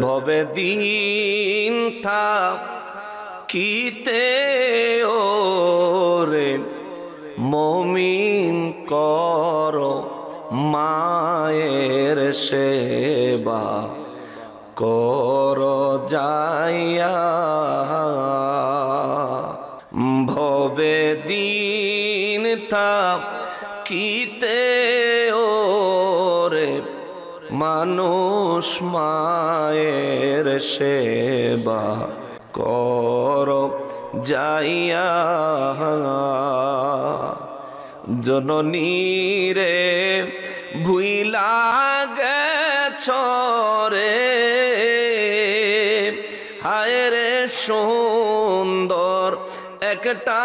ভবে দিন থাকিতে ওরে মুমিন কর মায়ের সেবা কর যাইয়া ভবে দিন থাকিতে ওরে মানুষ মায়ের সেবা কর যাইয়া জননী রে ভুইলা গেছ রে হায় রে সুন্দর একটা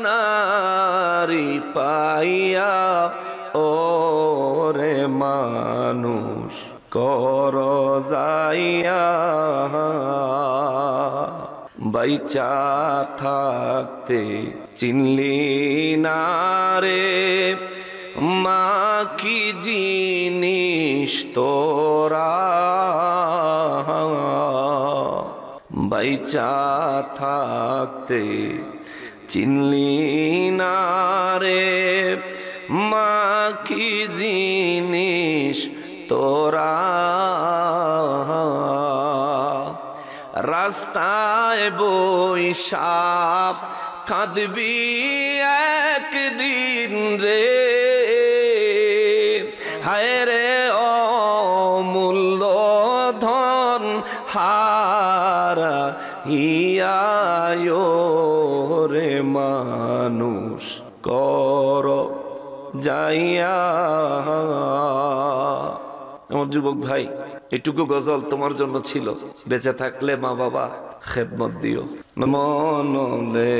নারী পাইয়া ওরে মানুষ কর যাইয়া বাইচা থাকতে চিনলি না রে মা কি জিনিস তোরা বাইচা থাকতে চিনলি না রে মা কি জিনিস তোরা রাস্তায় বৈশাখ কাঁদবি একদিন রে হায় রে অমূল্য ধন হারা হিয়ায় রে মানুষ কর যাইয়া। আমার যুবক ভাই, এটুকু গজল তোমার জন্য ছিল। বেঁচে থাকলে মা বাবা খেদমত দিও। মনলে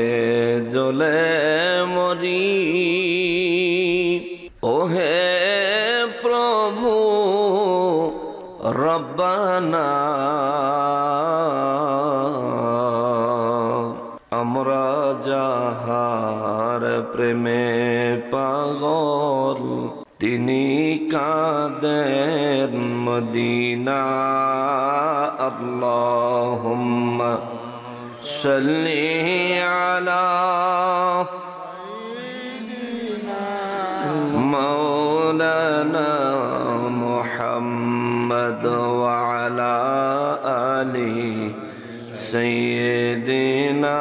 জ্বলে মরি ওহে প্রভু রব্বানা, আমরা যাহার প্রেমে পাগল তিনি কাঁদেন মদিনা। আল্লাহুম্মা সাল্লি আলা মাওলানা মুহাম্মদ ওয়া আলা আলি সাইয়্যিদিনা।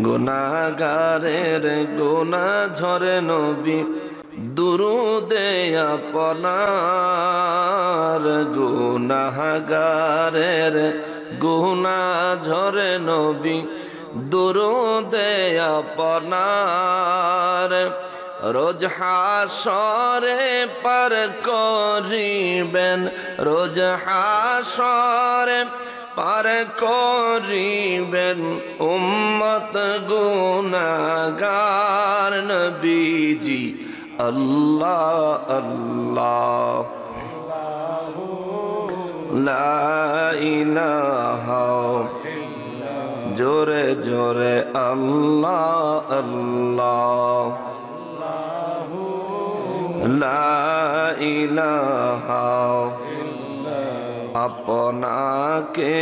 গুনাহগারের গুনাহ ঝরে নবী দুরুদে আপনার, গুনাহগারের গুনাহ ঝরে নবী দুরুদে আপনার। রোজ হাসরে পার করিবেন, রোজ হাসরে পার করিবেন উম্মত গুনাহগার নবীজি। আল্লাহ আল্লাহ লা ইলাহা জোরে জোরে আল্লাহ আল্লাহ লা ইলাহা। আপনাকে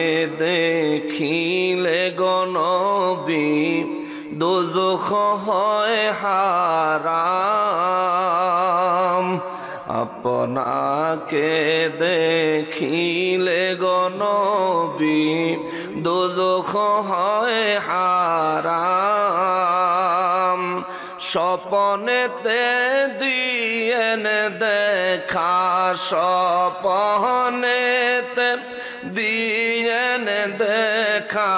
দেখিলে গো নবী দোজখ হয় হারাম, আপনাকে দেখিলে গো নবী দোজখ হয় হারাম। স্বপনেতে দিয়েন দেখা, স্বপনেতে দিয়েন দেখা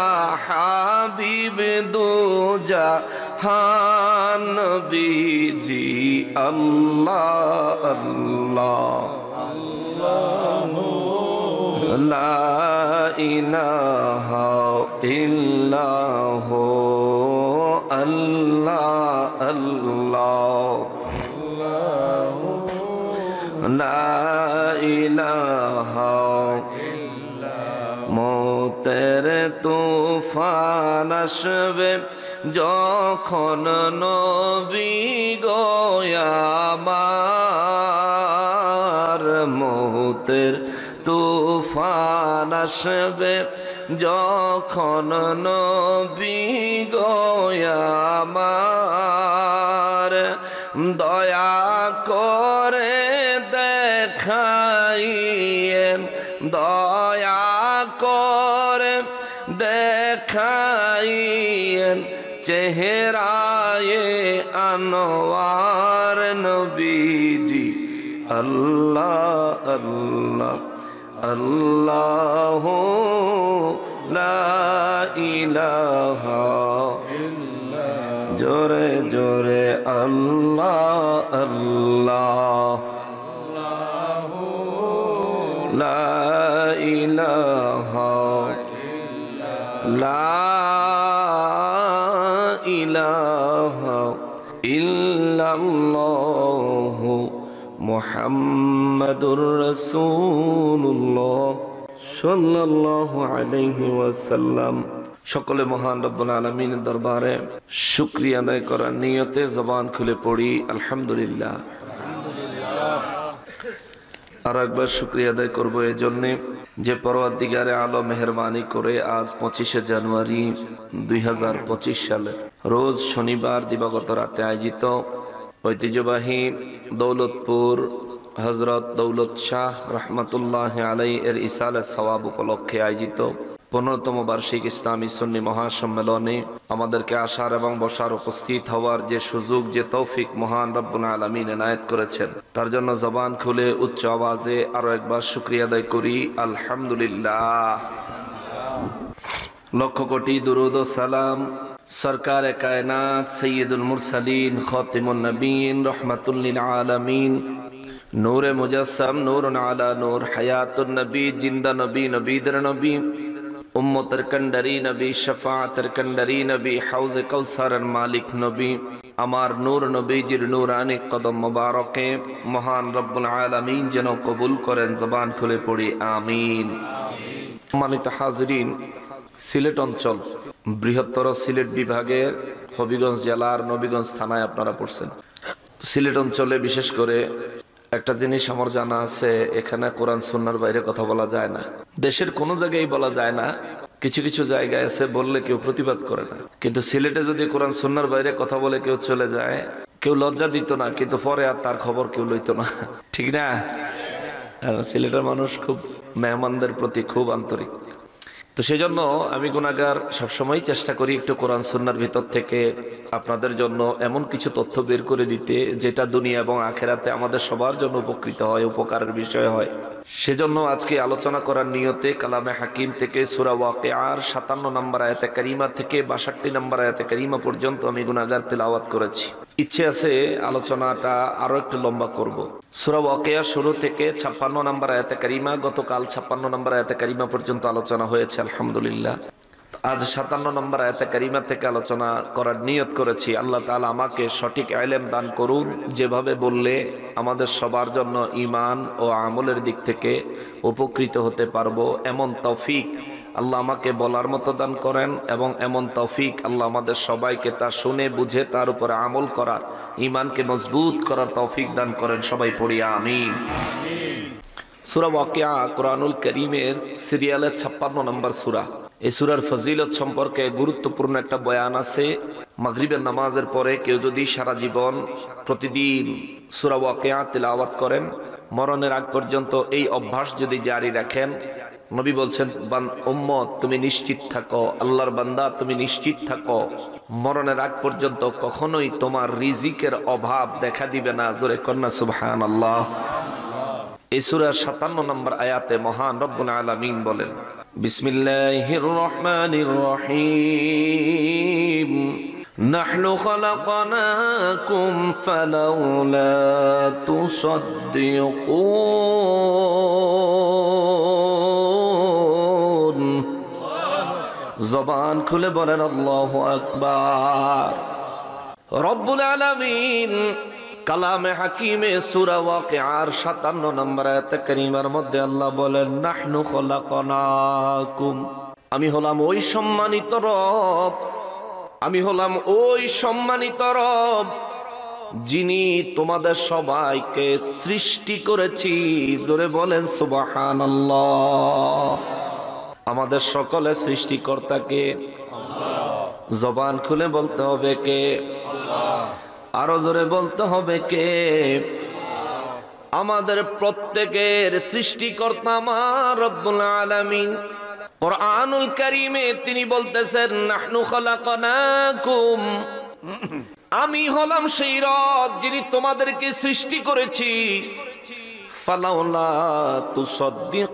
হাবিব দুজাহান নবীজি। আল্লাহ আল্লাহ লা ইলাহা ইল্লাহু আল্লাহ আল্লাহ লা ইলাহা। মৌতের তুফান আসবে যখন নবী গো আমার, আমার মৌতের তুফান আসবে যখন নবী গো আমার দয়া করে দেখাইয়েন দয়া করে দেখাইয়েন চেহারায়ে আনোয়ার নবীজি আল্লাহ আল্লাহ আল্লাহু লা ইলাহা জোরে জোরে আল্লাহ আল্লাহ লা ইলাহা লা ইলাহা ইল্লাল্লাহু মুহাম্মাদুর রাসূলুল্লাহ সাল্লাল্লাহু আলাইহি ওয়াসাল্লাম। সকলে মহান রব্বুল আলামিনের দরবারে শুকরিয়া আদায় করার নিয়তে জবান খুলে পড়ি আলহামদুলিল্লাহ। আর একবার শুকরিয়া আদায় করবো এই জন্যে যে পরওয়ারদিগারে আলম মেহরবানি করে আজ 25শে জানুয়ারি 2025 সালে রোজ শনিবার দিবাগত রাতে আয়োজিত ঐতিহ্যবাহী দৌলতপুর হযরত দৌলত শাহ রহমতুল্লাহ আলাই এর ইসালে সওয়াব উপলক্ষে আয়োজিত 15তম বার্ষিক ইসলামী সুন্নি মহাসম্মেলনে আমাদেরকে আসার এবং বসার উপস্থিত হওয়ার যে সুযোগ যে তৌফিক মহান রব্বুল আলামিন এনায়েত করেছেন তার জন্য জবান খুলে উচ্চ আওয়াজে আরো একবার শুকরিয়া আদায় করি আলহামদুলিল্লাহ। লক্ষ কোটি দুরুদ ও সালাম সরকার কায়নাত সৈয়দুল মুরসালিন খাতিমুন নবীন রহমাতুল লিল আলামিন নূরে মুজাসসাম নূরুন আলা নূর হায়াতুন নবী জিন্দা নবী নবীদের নবী উম্মতের কন্ডারি নবী শফাআতের কন্ডারি নবী হাউজে কাউসারের মালিক নবী আমার নূর নবীজির নূরানি কদম মুবারকে মহান রব্বুল আলামিন যেন কবুল করেন। জবান খুলে পড়ি আমিন। সম্মানিত হাজরিন, সিলেট অঞ্চল বৃহত্তর সিলেট বিভাগের হবিগঞ্জ জেলার নবীগঞ্জ থানায় আপনারা পড়ছেন। সিলেট অঞ্চলে বিশেষ করে একটা জিনিস আমার জানা আছে, এখানে কোরআন সুন্নাহর বাইরে কথা বলা যায় না। দেশের কোনো জায়গায় বলা যায় না, কিছু কিছু জায়গায় আছে বললে কেউ প্রতিবাদ করে না, কিন্তু সিলেটে যদি কোরআন সুন্নাহর বাইরে কথা বলে কেউ চলে যায় কেউ লজ্জা দিত না, কিন্তু পরে আর তার খবর কেউ লইত না, ঠিক না? আর সিলেটের মানুষ খুব মেহমানদের প্রতি খুব আন্তরিক। তো সেই জন্য আমি গুনাহগার সবসময় চেষ্টা করি একটু কোরআন সুন্নাহর ভিতর থেকে আপনাদের জন্য এমন কিছু তথ্য বের করে দিতে যেটা দুনিয়া এবং আখেরাতে আমাদের সবার জন্য উপকৃত হয়, উপকারের বিষয় হয়। সেজন্য আজকে আলোচনা করার নিয়তে কালামে হাকিম থেকে সূরা ওয়াকিয়ার 57 নম্বর আয়াতে কারিমা থেকে 62 নম্বর আয়াতে কারিমা পর্যন্ত আমি গুনাহগার তেলাওয়াত করেছি। ইচ্ছে আছে আলোচনাটা আরো একটু লম্বা করব। সূরা ওয়াকিয়া শুরু থেকে 56 নম্বর আয়াতে কারিমা, গতকাল 56 নম্বর আয়াতে কারিমা পর্যন্ত আলোচনা হয়েছে আলহামদুলিল্লাহ। আজ 57 নম্বর আয়াতে কারিমা থেকে আলোচনা করার নিয়ত করেছি। আল্লাহ তাআলা আমাকে সঠিক ইলম দান করুন, যেভাবে বললে আমাদের সবার জন্য ঈমান ও আমলের দিক থেকে উপকৃত হতে পারবো এমন তৌফিক আল্লাহ আমাকে বলার মতো দান করেন, এবং এমন তৌফিক আল্লাহ আমাদের সবাইকে তা শুনে বুঝে তার উপরে আমল করার, ঈমানকে মজবুত করার তৌফিক দান করেন। সবাই পড়ি আমিন। সূরা ওয়াকিয়া কোরআনুল কারীমের সিরিয়ালে 56 নম্বর সূরা। এই সূরার ফজিলত সম্পর্কে গুরুত্বপূর্ণ একটা বয়ান আছে। মাগরিবের নামাজের পরে কেউ যদি সারা জীবন প্রতিদিন সূরা ওয়াকিয়া তিলাওয়াত করেন, মরণের আগ পর্যন্ত এই অভ্যাস যদি জারি রাখেন, নবী বলছেন উম্মত তুমি নিশ্চিত থাকো, আল্লাহর বান্দা তুমি নিশ্চিত থাকো, মরণের আগ পর্যন্ত কখনোই তোমার রিজিকের অভাব দেখা দিবে না। জোরে কন্যা সুবহানাল্লাহ। এই সূরার 57 নম্বর আয়াতে মহান রব্বুল আলামিন বলেন, বিসমিল্লাহির রহমানির রহিম, নাহনু খালাকনাকুম ফালাউলা তুসাদ্দিকুন। জবান খুলে বলেন আল্লাহু আকবার। রব্বুল আলামিন কালামে হাকিমে সূরা ওয়াকিয়ার 57 নম্বর আয়াতে কারিমার মধ্যে আল্লাহ বলেন, নাহনু খালাকনাকুম, আমি হলাম ওই সম্মানিত রব, আমি হলাম ওই সম্মানিত রব যিনি তোমাদের সবাইকে সৃষ্টি করেছি। জোরে বলেন সুবহানাল্লাহ। আমাদের সকলের সৃষ্টিকর্তাকে জবান খুলে বলতে হবে কে? আরো জোরে বলতে হবে কে? আমাদের প্রত্যেকের সৃষ্টিকর্তা আমার রব্বুল আলামিন। কুরআনুল কারীমে তিনি বলতেছেন, নাহনু খালাকনাকুম, আমি হলাম সেই রব যিনি তোমাদেরকে সৃষ্টি করেছি। ফালাউলা তুসাদ্দিকুন,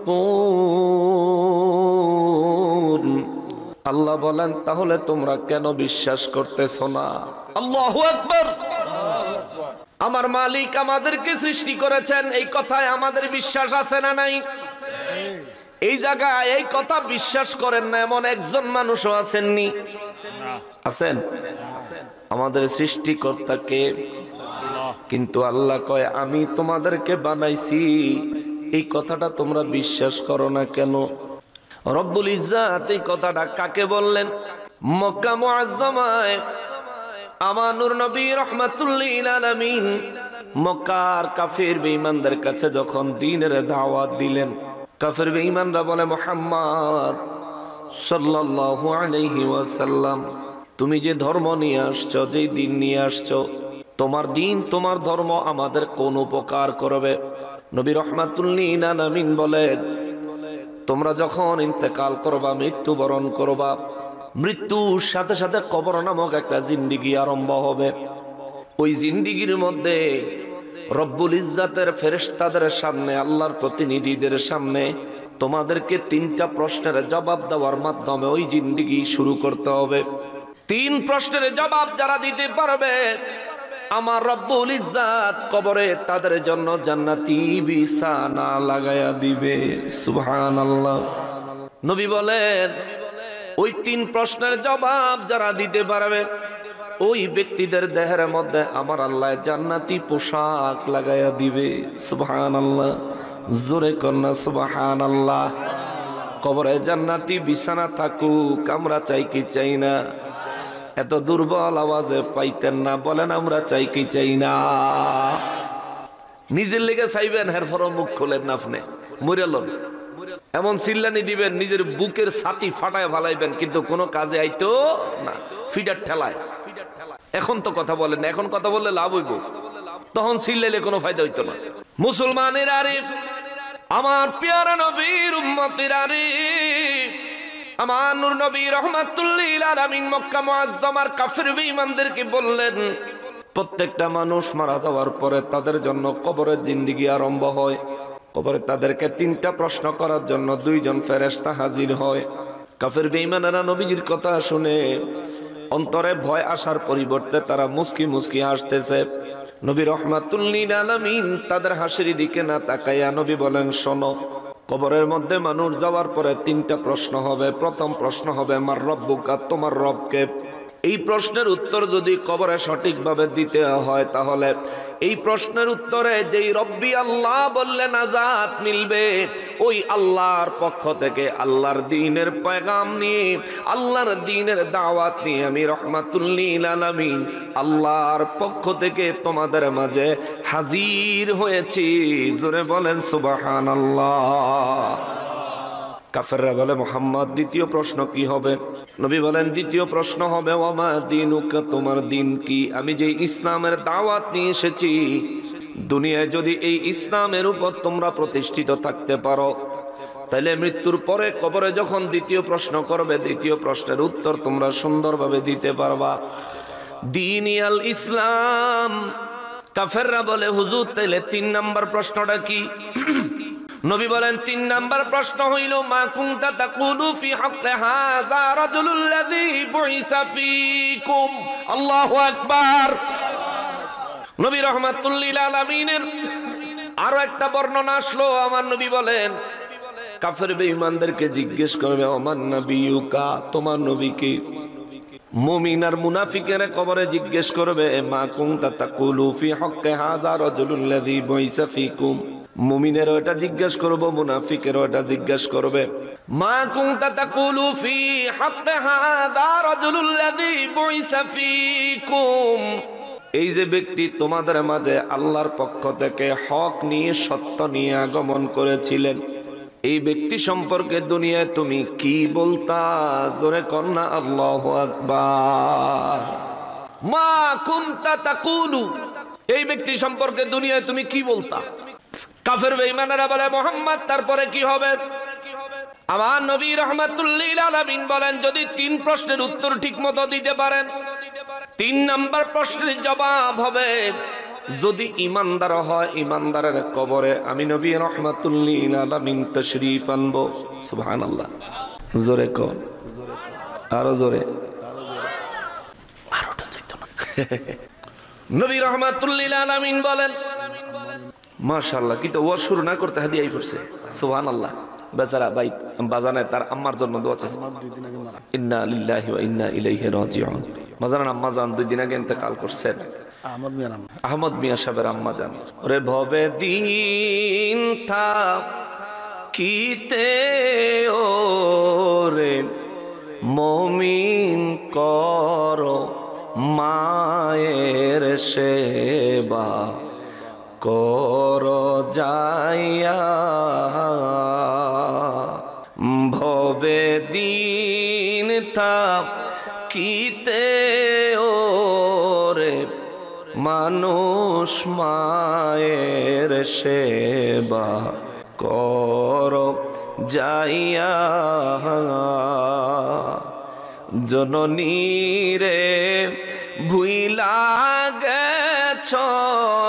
আল্লাহ বলেন তাহলে তোমরা কেন বিশ্বাস করতেছো না? আল্লাহু আকবার। আমার মালিক আমাদেরকে সৃষ্টি করেছেন, এই কথায় আমাদের বিশ্বাস আছে না নাই? এই জায়গায় এই কথা বিশ্বাস করেন না এমন একজন মানুষও আছেননি? আছেন? আমাদের সৃষ্টিকর্তাকে, কিন্তু আল্লাহ কয় আমি তোমাদেরকে বানাইছি, এই কথাটা তোমরা বিশ্বাস করো না কেন? রব্বুল ইজ্জাত এই কথাটা কাকে বললেন? মক্কা মুআজ্জামায় আমার নূর নবী রাহমাতুল লিল আলামিন মক্কার কাফির বেঈমানদের কাছে যখন দ্বীনের দাওয়াত দিলেন, কাফির বেঈমানরা বলে, মুহাম্মদ সাল্লাল্লাহু আলাইহি ওয়াসাল্লাম, তুমি যে ধর্ম নিয়ে আসছো, যে দিন নিয়ে আসছো, তোমার দিন তোমার ধর্ম আমাদের কোন উপকার করবে? নবী রাহমাতুল লিল আলামিন বলেন, তোমরা যখন ইন্তেকাল করবা, মৃত্যুবরণ করবা, মৃত্যুর সাথে সাথে কবর নামক একটা জিন্দেগি আরম্ভ হবে। ওই জিন্দেগির মধ্যে রব্বুল ইজ্জাতের ফেরেশতাদের সামনে, আল্লাহর প্রতিনিধিদের সামনে তোমাদেরকে তিনটা প্রশ্নের জবাব দেওয়ার মাধ্যমে ওই জিন্দেগি শুরু করতে হবে। তিন প্রশ্নের জবাব যারা দিতে পারবে, আমার রব্বুল ইজ্জাত কবরে তাদের জন্য জান্নাতি বিছানা লাগায়া দিবে। সুবহানাল্লাহ। নবী বলেন, ওই তিন প্রশ্নের জবাব যারা দিতে পারবে, ওই ব্যক্তিদের দেহের মধ্যে আমার আল্লাহ জান্নাতি পোশাক লাগায়া দিবে। সুবহানাল্লাহ। জোরে কন্যা সুবহানাল্লাহ। কবরে জান্নাতি বিছানা থাকুক, আমরা চাই কি চাই না? এত দুর্বল আওয়াজে পাইতেন না, বলেন আমরা চাই কি চাই না? নিজের লেগে চাইবেন, এরপর মুখ খোলেন না, আপনি মরেলন এমন চিল্লানি দিবেন, নিজের বুকের ছাতি ফাটায় ফালাইবেন, কিন্তু কোনো কাজে আইতো না, ফিডার ঠেলায়। এখন তো কথা বলেন, এখন কথা বললে লাভ হইব, তখন চিল্লাইলে কোনো ফায়দা হইতো না। মুসলমানের আরিফ, আমার পেয়ারা নবীর উম্মতের আরিফ, আমার নূর নবী রাহমাতুল লিল আলামিন মক্কা মুআজ্জামার কাফির বেঈমানদেরকে বললেন, প্রত্যেকটা মানুষ মারা যাওয়ার পরে তাদের জন্য কবরের জিন্দেগি আরম্ভ হয়। কবরে তাদেরকে তিনটা প্রশ্ন করার জন্য দুইজন ফেরেশতা হাজির হয়। কাফির বেঈমানেরা নবীজির কথা শুনে অন্তরে ভয় আসার পরিবর্তে তারা মুস্কি মুস্কি হাসতেছে। নবী রাহমাতুল লিল আলামিন তাদের হাসির দিকে না তাকাইয়া নবী বলেন, শোনো, কবরের মধ্যে মানুষ যাওয়ার পরে তিনটা প্রশ্ন হবে। প্রথম প্রশ্ন হবে, মার রব্বুকা, তোমার রবকে। এই প্রশ্নের উত্তর যদি কবরে সঠিকভাবে দিতে হয়, তাহলে এই প্রশ্নের উত্তরে যেই রব্বি আল্লাহ বললে নাজাত মিলবে, ওই আল্লাহর পক্ষ থেকে আল্লাহর দ্বীনের পেগাম নিয়ে, আল্লাহর দ্বীনের দাওয়াত নিয়ে আমি রাহমাতুল লিল আলামিন আল্লাহর পক্ষ থেকে তোমাদের মাঝে হাজির হয়েছি। জোরে বলেন সুবহানাল্লাহ। কাফেররা বলে, মুহাম্মদ দ্বিতীয় প্রশ্ন কি হবে? নবী বলেন, দ্বিতীয় প্রশ্ন হবে, ওয়ামা দীনুকা, তোমার দিন কি? আমি যে ইসলামের দাওয়াত নিয়ে এসেছি, দুনিয়ায় যদি এই ইসলামের উপর তোমরা প্রতিষ্ঠিত থাকতে পারো, তাহলে মৃত্যুর পরে কবরে যখন দ্বিতীয় প্রশ্ন করবে, দ্বিতীয় প্রশ্নের উত্তর তোমরা সুন্দরভাবে দিতে পারবা। দীনি আল ইসলাম। কাফেররা বলে, হুজুর তাইলে 3 নাম্বার প্রশ্নটা কি? নবী বলেন, 3 নাম্বার প্রশ্ন হইল, মা কুনতা তাকুলু ফি হাক্কি হাযা রাজুলুল্লাযী বুইসা ফীকুম। আল্লাহু আকবার। নবী রাহমাতুল লিল আলামিনের আরো একটা বর্ণনা আসলো। আমার নবী বলেন, কাফের বেঈমানদেরকে জিজ্ঞেস করবে, ওমান নবিয়ুকা, তোমার নবী কি? মুমিন আর মুনাফিকের কবরে জিজ্ঞেস করবে, মা কুনতা তাকুলু ফি হাক্কি হাযা রাজুলুল্লাযী বুইসা ফীকুম। মুমিনের ওটা জিজ্ঞেস করব, মুনাফিকের ওটা জিজ্ঞেস করবে, মা কুনতা তাকুলু ফি হাক্কি হাযা রাজুলুল্লাযী বুইসা ফীকুম। এই যে ব্যক্তি তোমাদের মাঝে আল্লাহর পক্ষ থেকে হক নিয়ে সত্য নিয়ে আগমন করেছিলেন, এই ব্যক্তি সম্পর্কে দুনিয়ায় তুমি কি বলতা? জোরে কন্যা আল্লাহু আকবার। মা কুনতা তাকুলু, এই ব্যক্তি সম্পর্কে দুনিয়ায় তুমি কি বলতা? কাফের বেঈমানেরা বলে মুহাম্মদ তারপরে কি হবে? আমার নবী রাহমাতুল লিল আলামিন বলেন, যদি 3 প্রশ্নের উত্তর ঠিকমতো দিতে পারেন, 3 নাম্বার প্রশ্নের জবাব হবে, যদি ইমানদার হয় ইমানদারের কবরে আমি নবী রাহমাতুল লিল আলামিন তাশরীফ আনবো। সুবহানাল্লাহ। জোরে কোন, আরো জোরে, আরো যাইতো না। নবী রাহমাতুল লিল আলামিন বলেন, মাশাআল্লাহ, কি তো ওয়াজ শুরু না করতে হাদিয়াই করছে। সুবহানাল্লাহ। বেচারা ভাই বাজানে তার আম্মার জন্য দোয়া চাইছে। ইন্না লিল্লাহি ওয়া ইন্না ইলাইহি রাজিউন। বাজানের আম্মা জান 2 দিন আগে ইন্তেকাল করছেন। আহমদ মিয়া সাহেবের আম্মা জান। ওরে ভবে দিন থা কিতে ওরে মুমিন করো মায়ের সেবা কর যাইয়া, ভবে দিন থা কিতে ওরে মানুষ মায়ের সেবা কর যাইয়া, জননী রে ভুইলা গেছ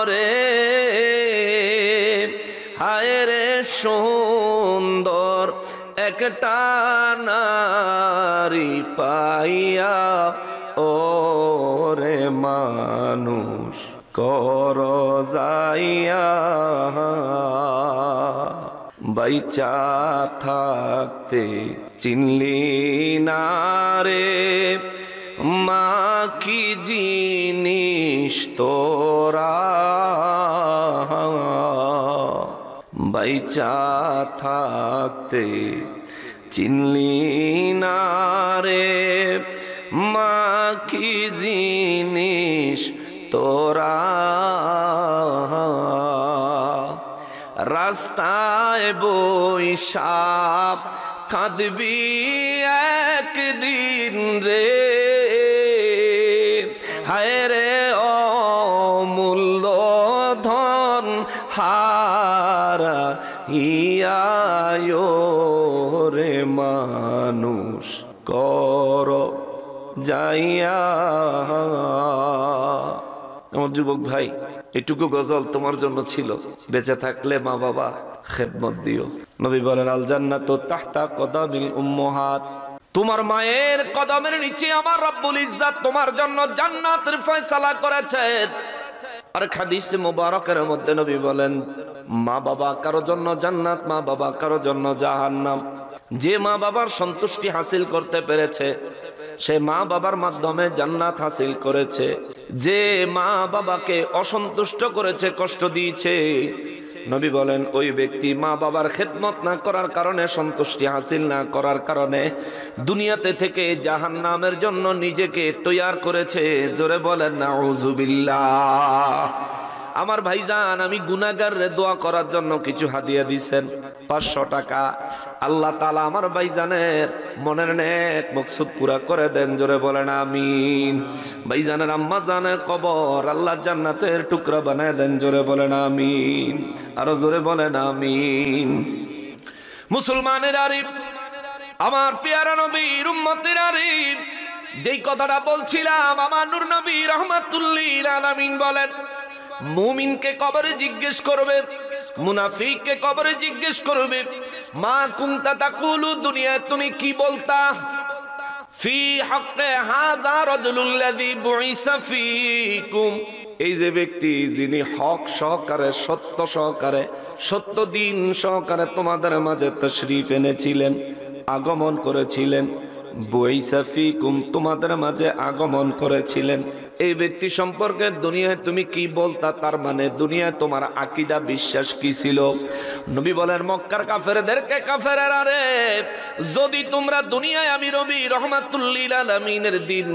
রে, হায় রে সুন্দর একটা নারী পাইয়া, ও রে মানুষ কর যাইয়া, বাইচা থাকতে চিনলি না রে মা কি জিনিস তোরা, বাইচা থাকতে চিনলি না রে মা কি জিনিস তোরা, রাস্তায় বৈশাখ কাঁদবি একদিন রে, হায় রে অমূল্য ধন হারা হিয়ায় রে মানুষ কর যাইয়া। আমার যুবক ভাই, এটুকু গজল তোমার জন্য ছিল, বেঁচে থাকলে মা বাবা খেদমত দিও। নবী বলেন, আল জান্নাতু তাহতা কদামিল উম্মাহাত, তোমার মায়ের কদমের নিচে আমার রব্বুল ইজ্জত তোমার জন্য জান্নাতের ফয়সালা করেছেন। আর হাদিস মুবারকের মধ্যে নবী বলেন, মা বাবা কারো জন্য জান্নাত, মা বাবা কারো জন্য জাহান্নাম। যে মা বাবার সন্তুষ্টি হাসিল করতে পেরেছে সে মা বাবার মাধ্যমে জান্নাত হাসিল করেছে। যে মা বাবাকে অসন্তুষ্ট করেছে, কষ্ট দিয়েছে, নবী বলেন ওই ব্যক্তি মা বাবার খেদমত না করার কারণে, সন্তুষ্টি হাসিল না করার কারণে দুনিয়াতে থেকে জাহান্নামের জন্য নিজেকে তৈয়ার করেছে। জোরে বলেন নাউজুবিল্লাহ। আমার ভাইজান, আমি গুনাহগাররে দোয়া করার জন্য কিছু হাদিয়া দিয়েছেন, 500 টাকা। আল্লাহ তাআলা আমার ভাইজানের মনের নেক মকসুদ পুরা করে দেন। জোরে বলেন আমিন। ভাইজানের আম্মা জানের কবর আল্লাহ জান্নাতের টুকরা বানায় দেন। জোরে বলেন আমিন। আরো জোরে বলেন আমিন। মুসলমানের আরিফ, আমার পেয়ারা নবীর উম্মতের আরিফ, যেই কথাটা বলছিলাম, আমার নূর নবী রাহমাতুল লিল আলামিন বলেন, মুমিনকে কবরে জিজ্ঞেস করবে, মুনাফিককে কবরে জিজ্ঞেস করবে, মা কুনতা তাকুলু, দুনিয়ায় তুমি কি বলতা, ফি হাক্কে হাযা রাজুলুল্লাযী বুইসা ফীকুম, এই যে ব্যক্তি যিনি হক সহকারে, সত্য সহকারে, সত্য দিন সহকারে তোমাদের মাঝে তাশরীফ এনেছিলেন, আগমন করেছিলেন, বুইসা ফীকুম, তোমাদের মাঝে আগমন করেছিলেন, এই ব্যক্তি সম্পর্কে দুনিয়ায় তুমি কি বলতা? তার মানে দুনিয়ায় তোমার আকীদা, বিশ্বাস কি ছিল? নবী বলেন, মক্কার কাফেরদেরকে, কাফেরেরা রে, যদি তোমরা দুনিয়ায় আমি নবী রাহমাতুল লিল আলামিনের দিন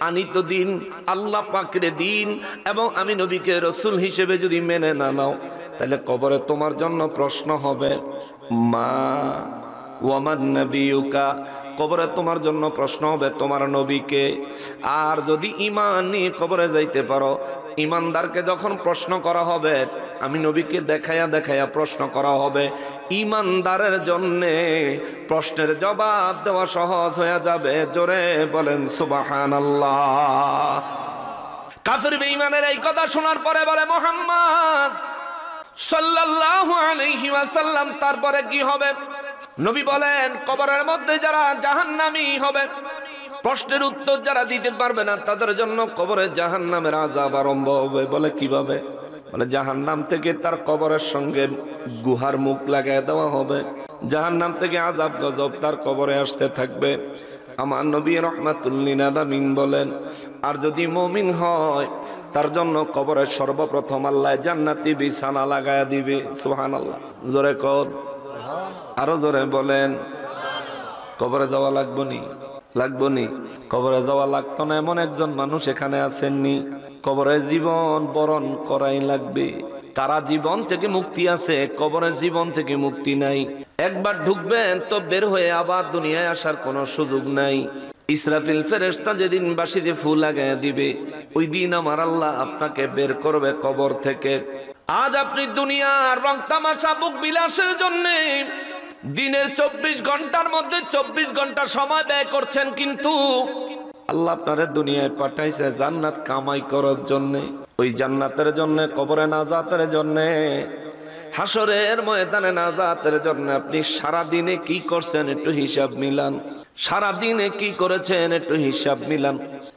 আনিত দিন, আল্লাহ পাকের দিন, এবং আমি নবীকে রসুল হিসেবে যদি মেনে না নাও, তাহলে কবরে তোমার জন্য প্রশ্ন হবে মা ওয়ামান নবিয়ুকা, কবরে তোমার জন্য প্রশ্ন হবে তোমার নবীকে। আর যদি ঈমান নিয়ে কবরে যাইতে পারো, ঈমানদারকে যখন প্রশ্ন করা হবে, আমি নবীকে দেখায়া দেখায়া প্রশ্ন করা হবে, ঈমানদারের জন্যে প্রশ্নের জবাব দেওয়া সহজ হয়ে যাবে। জোরে বলেন সুবহানাল্লাহ। কাফির বেঈমানের এই কথা শোনার পরে বলে মুহাম্মদ সাল্লাল্লাহু আলাইহি ওয়াসাল্লাম তারপরে কি হবে? নবী বলেন কবরের মধ্যে যারা জাহান্নামী হবে, প্রশ্নের উত্তর যারা দিতে পারবে না, তাদের জন্য কবরে জাহান্নামের আযাব আরম্ভ হবে। বলে কিভাবে? বলে জাহান্নাম থেকে তার কবরের সঙ্গে গুহার মুখ লাগায় দেওয়া হবে, জাহান্নাম থেকে আযাব গজব তার কবরে আসতে থাকবে। আমার নবী রাহমাতুল লিল আলামিন বলেন, আর যদি মুমিন হয় তার জন্য কবরের সর্বপ্রথম আল্লাহ জান্নাতি বিছানা লাগায়া দিবে। সুবহানাল্লাহ। জোরে কর, আরো জোরে বলেন। কবরে যাওয়া লাগবনি? লাগবনি? কবরে যাওয়া লাগতো না এমন একজন মানুষ এখানে আছেননি? কবরে জীবন বরণ করাই লাগবে। কারা জীবন থেকে মুক্তি আছে, কবরের জীবন থেকে মুক্তি নাই। একবার ঢুকবেন তো বের হয়ে আবার দুনিয়ায় আসার কোনো সুযোগ নাই। ইসরাফিল ফেরেশতা যেদিন বাঁশিতে ফুল লাগাইয়া দিবে, ওই দিন আমার আল্লাহ আপনাকে বের করবে কবর থেকে। আজ আপনি দুনিয়ার রং তামাশা বুক বিলাসের জন্য দিনের 24 ঘন্টার মধ্যে 24 ঘন্টা সময় ব্যয় করছেন, কিন্তু আল্লাহ আপনারে দুনিয়ায় পাঠাইছে জান্নাত কামাই করার জন্য। ওই জান্নাতের জন্য, কবরে নাজাতের জন্য, হাসরের ময়দানে নাজাতের জন্য আপনি সারা দিনে কি করছেন একটু হিসাব মিলান। সারা দিনে কি করেছেন একটু হিসাব মিলান।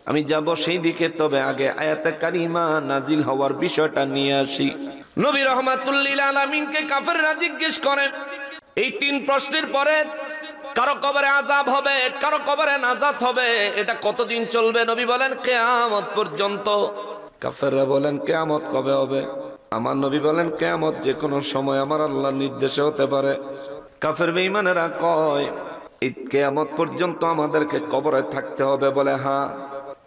আমি যাব সেই দিকে, তবে আগে আয়াতে কারিমা নাজিল হওয়ার বিষয়টা নিয়ে আসি। নবী রাহমাতুল লিল আলামিনকে কাফেররা জিজ্ঞেস করেন এই 3 প্রশ্নের পরে, কারো কবরে আযাব হবে, কারো কবরে নাজাত হবে, এটা কতদিন চলবে? নবী বলেন কিয়ামত পর্যন্ত। কাফেররা বলেন কিয়ামত কবে হবে? আমার নবী বলেন কিয়ামত যে কোনো সময় আমার আল্লাহর নির্দেশে হতে পারে। কাফের বেঈমানেরা কয় এই কিয়ামত পর্যন্ত আমাদেরকে কবরে থাকতে হবে। বলে হ্যাঁ।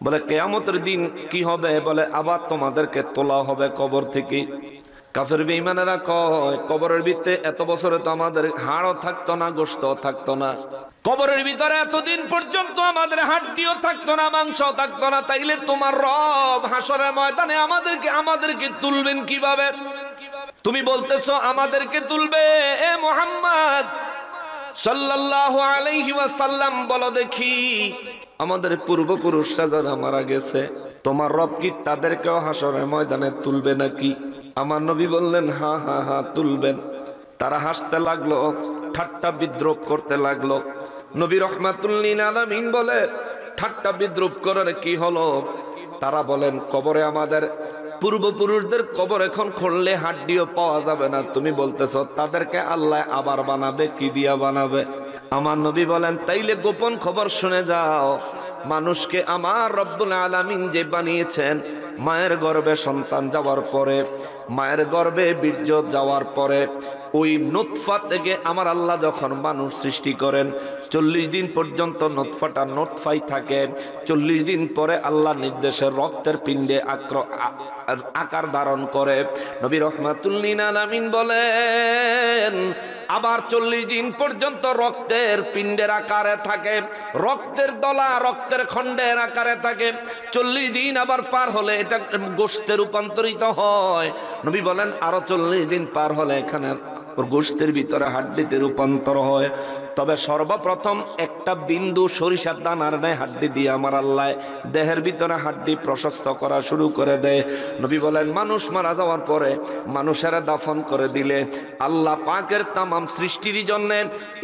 বলে কিয়ামতের দিন কি হবে? বলে আবার তোমাদেরকে তোলা হবে কবর থেকে। কাফের বেঈমানেরা কয় কবরের ভিতরে এত বছরে তো আমাদের হাড়ও থাকতো না, গোশতও থাকতো না, কবরের ভিতরে এতদিন পর্যন্ত আমাদের হাড্ডিও থাকতো না, মাংসও থাকতো না, তাইলে তোমার রব হাসরের ময়দানে আমাদেরকে তুলবেন কিভাবে? তুমি বলতেছো আমাদেরকে তুলবে। এ মুহাম্মদ সাল্লাল্লাহু আলাইহি ওয়াসাল্লাম বলো দেখি, আমাদের পূর্বপুরুষরা যারা মারা গেছে, তোমার রব কি তাদেরকেও হাসরের ময়দানে তুলবে নাকি? আমার নবী বললেন হ্যাঁ হ্যাঁ হ্যাঁ তুলবেন। তারা হাসতে লাগলো, ঠাট্টা বিদ্রুপ করতে লাগলো। নবী রাহমাতুল লিল আলামিন বলে ঠাট্টা বিদ্রুপ করার কি হলো? তারা বলেন কবরে আমাদের পূর্বপুরুষদের কবর এখন খুললে হাড্ডিও পাওয়া যাবে না, তুমি বলতেছো তাদেরকে আল্লাহ আবার বানাবে, কি দিয়া বানাবে? আমার নবী বলেন তাইলে গোপন খবর শুনে যাও, মানুষকে আমার রব্বুল আলামিন যে বানিয়েছেন, মায়ের গর্ভে সন্তান যাওয়ার পরে, মায়ের গর্ভে বীর্য যাওয়ার পরে, ওই নুতফা থেকে আমার আল্লাহ যখন মানুষ সৃষ্টি করেন, 40 দিন পর্যন্ত নুতফাটা নুতফাই থাকে। 40 দিন পরে আল্লাহ নির্দেশে রক্তের পিণ্ডে আকার ধারণ করে। নবী রাহমাতুল লিল আলামিন বলেন আবার 40 দিন পর্যন্ত রক্তের পিণ্ডের আকারে থাকে, রক্তের দলা রক্তের খণ্ডের আকারে থাকে। 40 দিন আবার পার হলে এটা গোশতে রূপান্তরিত হয়। নবী বলেন আরো 40 দিন পার হলে এখানে গোশতের ভিতরে হাড্ডিতে রূপান্তর হয়। তবে সর্বপ্রথম একটা বিন্দু সরিষার দানার ন্যায় হাড্ডি দিয়ে আমার আল্লাহ দেহের ভিতরে হাড্ডি প্রশস্ত করা শুরু করে দেয়। নবী বলেন মানুষ মারা যাওয়ার পরে মানুষেরা দাফন করে দিলে আল্লাহ পাকের তামাম সৃষ্টির জন্য,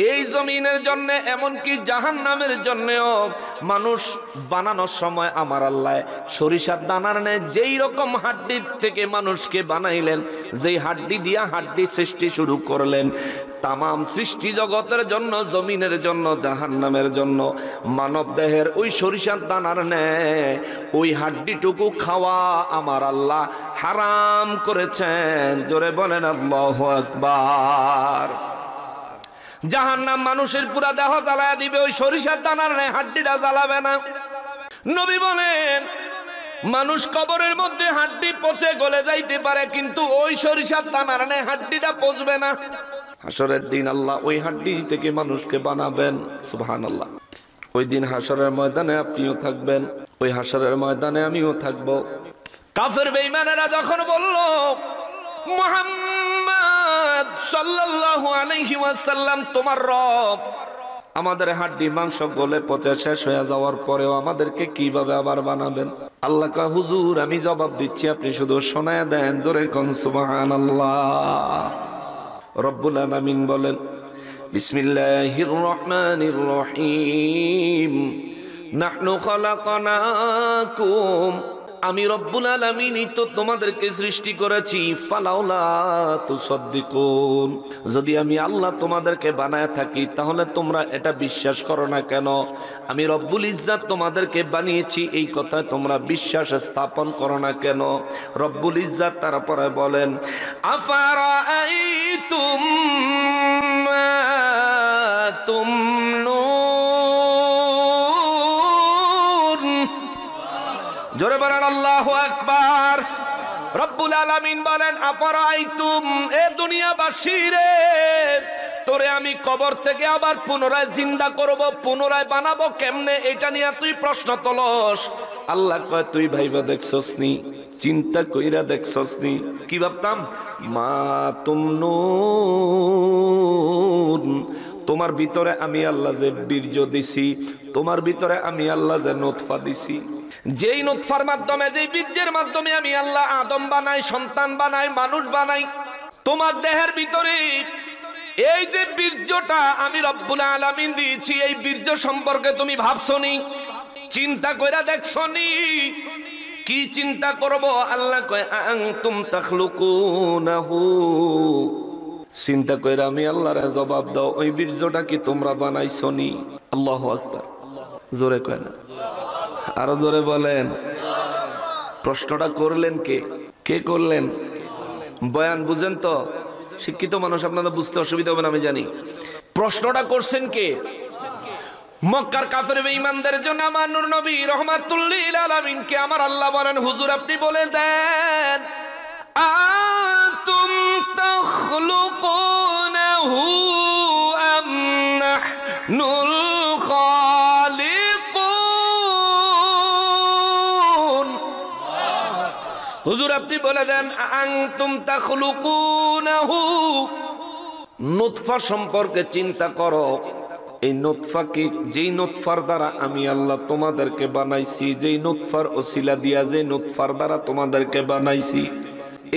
এই জমিনের জন্য, এমনকি জাহান্নামের জন্যও মানুষ বানানোর সময় আমার আল্লাহ সরিষার দানার ন্যায় যেই রকম হাড্ডি থেকে মানুষকে বানাইলেন, যেই হাড্ডি দিয়া হাড্ডি সৃষ্টি শুরু করলেন, তামাম সৃষ্টি জগতের জন্য, জমিনের জন্য, জাহান্নামের জন্য মানব দেহের ওই সরিষার দানার ন্যায় ওই হাড্ডিটুকু খাওয়া আমার আল্লাহ হারাম করেছেন। জোরে বলেন আল্লাহু আকবার। জাহান্নাম মানুষের পুরা দেহ জ্বালায়া দিবে, ওই সরিষার দানার ন্যায় হাড্ডিটা জ্বালাবে না। নবী বলেন মানুষ কবরের মধ্যে হাড্ডি পচে গলে যাইতে পারে, কিন্তু ওই সরিষার দানার নে হাড্ডিটা পচবে না। হাসরের দিন আল্লাহ ওই হাড্ডি থেকে মানুষকে বানাবেন। সুবহানাল্লাহ। ওই দিন হাসরের ময়দানে আপনিও থাকবেন, ওই হাসরের ময়দানে আমিও থাকব। কাফের বেঈমানেরা যখন বলল মুহাম্মদ সাল্লাল্লাহু আলাইহি ওয়াসাল্লাম তোমার রব আমাদের হাড্ডি মাংস গলে পচে শেষ হয়ে যাওয়ার পরেও আমাদেরকে কিভাবে আবার বানাবেন? আল্লাহ কয় হুজুর আমি জবাব দিচ্ছি, আপনি শুধু শোনায় দেন। জোরে কোন সুবহানাল্লাহ। রব্বুল আলামিন বলেন বিসমিল্লাহির রহমানির রহিম নাহনু খালাকনাকুম, আমি রব্বুল আলামিনই তো তোমাদেরকে সৃষ্টি করেছি। ফালাউলা তুসাদ্দিকুন, যদি আমি আল্লাহ তোমাদেরকে বানায় থাকি তাহলে তোমরা এটা বিশ্বাস করো না কেন? আমি রব্বুল ইজ্জাত তোমাদেরকে বানিয়েছি এই কথায় তোমরা বিশ্বাস স্থাপন করো না কেন? রব্বুল ইজ্জাত তারপরে বলেন আফারাআইতুম মা তুমনুন, জোরে বলেন আল্লাহু আকবার। রব্বুল আলামিন বলেন আফারাআইতুম, এ দুনিয়াবাসী রে, তোরে আমি কবর থেকে আবার পুনরায় জিন্দা করব, পুনরায় বানাবো কেমনে, এটা নিয়ে তুই প্রশ্ন তোলস। আল্লাহ কয় তুই ভাইবা দেখছস নি, চিন্তা কইরা দেখছস নি? কি ভাবতাম? মা তুমনুন, তোমার ভিতরে আমি আল্লাহ যে বীর্য দিছি, তোমার ভিতরে আমি আল্লাহ যে নুতফা দিছি, যেই নুতফার মাধ্যমে, যেই বীর্যের মাধ্যমে আমি আল্লাহ আদম বানাই, সন্তান বানাই, মানুষ বানাই, তোমার দেহের ভিতরে এই যে বীর্যটা আমি রব্বুল আলামিন দিয়েছি, এই বীর্য সম্পর্কে তুমি ভাবছনি? চিন্তা কইরা দেখছনি? কি চিন্তা করব? আল্লাহ কয় আনতুম তাখলুকুনাহু, চিন্তা কইরা আমি আল্লাহর জবাব দাও, ওই বীর্যটা কি তোমরা বানাইছনি? আল্লাহু আকবার। জোরে কয় না, আরো জোরে বলেন। প্রশ্নটা করলেন কে? কে করলেন? বয়ান বুঝেন তো? শিক্ষিত মানুষ, আপনারা বুঝতে অসুবিধা হবে না আমি জানি। প্রশ্নটা করছেন কে? মক্কার কাফের বেঈমানদের জন্য আমার নূর নবী রাহমাতুল লিল আলামিনকে আমার আল্লাহ বলেন হুজুর আপনি বলে দেন আনতুম তাখলুকুনাহু আম নাহনুল খালিকুন। হুজুর আপনি বলে দেন আনতুম তাখলুকুনাহু, নুতফা সম্পর্কে চিন্তা করো। এই নুতফা কি? যেই নুতফার দ্বারা আমি আল্লাহ তোমাদেরকে বানাইছি, যেই নুতফার ওসিলা দিয়া, যে নুতফার দ্বারা তোমাদেরকে বানাইছি,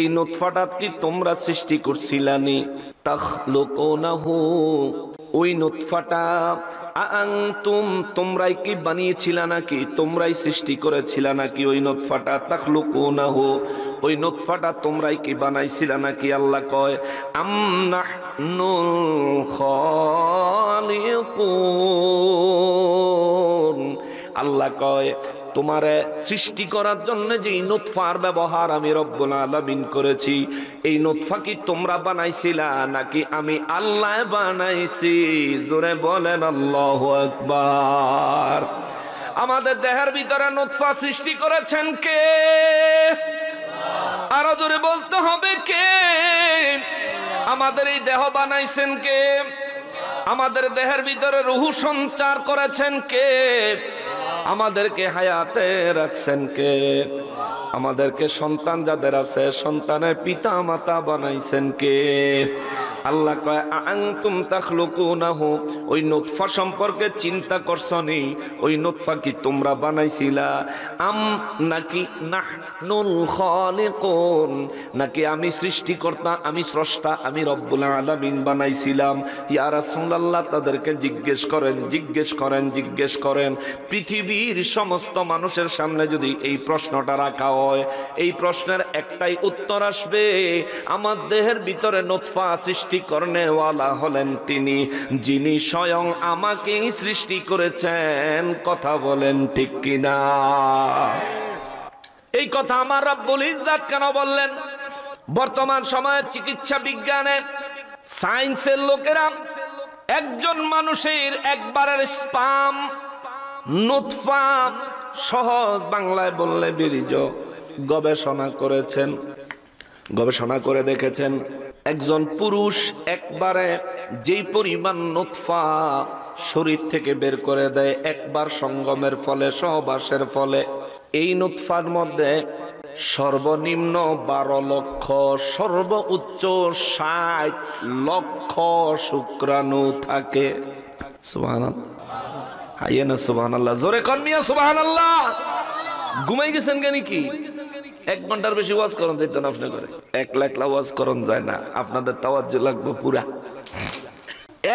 এই নুতফাটা কি তোমরা সৃষ্টি করছিলানি? তাখলুকুনাহু, ওই নুতফাটা আনতুম, তোমরাই কি বানিয়েছিলা নাকি? তোমরাই সৃষ্টি করেছিলা নাকি ওই নুতফাটা? তাখলুকুনাহু, ওই নুতফাটা তোমরাই কি বানাইছিলা নাকি? আল্লাহ কয় আম নাহনুল খালিকুন, আল্লাহ কয় তোমারে সৃষ্টি করার জন্য যে নুতফার ব্যবহার আমি রব্বুল আলামিন করেছি, এই নুতফা কি তোমরা বানাইছিলা নাকি আমি আল্লাহ বানাইছি? জোরে বলেন আল্লাহু আকবার। আমাদের দেহের ভিতরে নুতফা সৃষ্টি করেছেন কে? আরো জোরে বলতে হবে কে? আমাদের এই দেহ বানাইছেন কে? আমাদের দেহের ভিতরে রূহ সঞ্চার করেছেন কে? আমাদেরকে হায়াতে রাখছেন কে? আমাদেরকে সন্তান যাদের আছে সন্তানের পিতা মাতা বানাইছেন কে? আল্লাহ কয় আনতুম তাখলুকুনাহু, ওই নুতফা সম্পর্কে চিন্তা করছনি? ওই নুতফা কি তোমরা বানাইছিলা? আম নাকি নাহনুল খালিকুন, নাকি আমি সৃষ্টিকর্তা, আমি স্রষ্টা, আমি রব্বুল আলামিন বানাইছিলাম? ইয়া রাসূলুল্লাহ তাদেরকে জিজ্ঞেস করেন, জিজ্ঞেস করেন, জিজ্ঞেস করেন। পৃথিবীর সমস্ত মানুষের সামনে যদি এই প্রশ্নটা রাখা হয়, এই প্রশ্নের একটাই উত্তর আসবে, আমার দেহের ভিতরে নুতফা সৃষ্টি করনেওয়ালা হলেন তিনি, যিনি স্বয়ং আমাকেই সৃষ্টি করেছেন। কথা বলেন ঠিক কিনা? এই কথা আমার রব্বুল ইজ্জাত কেন বললেন? বর্তমান সময়ে চিকিৎসা বিজ্ঞানে, সায়েন্সের লোকেরা একজন মানুষের একবারের স্পাম, নুতফা সহজ বাংলায় বললে বীর্য গবেষণা করেছেন, গবেষণা করে দেখেছেন একজন পুরুষ একবারে যেই পরিমাণ নুতফা শরীর থেকে বের করে দেয় একবার সঙ্গমের ফলে, সহবাসের ফলে, এই নুতফার মধ্যে সর্বনিম্ন 12 লক্ষ, সর্বোচ্চ 60 লক্ষ শুক্রাণু থাকে। সুবহানাল্লাহ, হাইয়ে না সুবহানাল্লাহ, জোরে কোন মিয়া সুবহানাল্লাহ। ঘুমাই গেছেন কেন কি? 1 ঘন্টার বেশি ওয়াজ করন যেত না আপনি করে, 1 লাখ ওয়াজ করন যায় না, আপনাদের তাওয়াজ্জু লাগবে পুরা।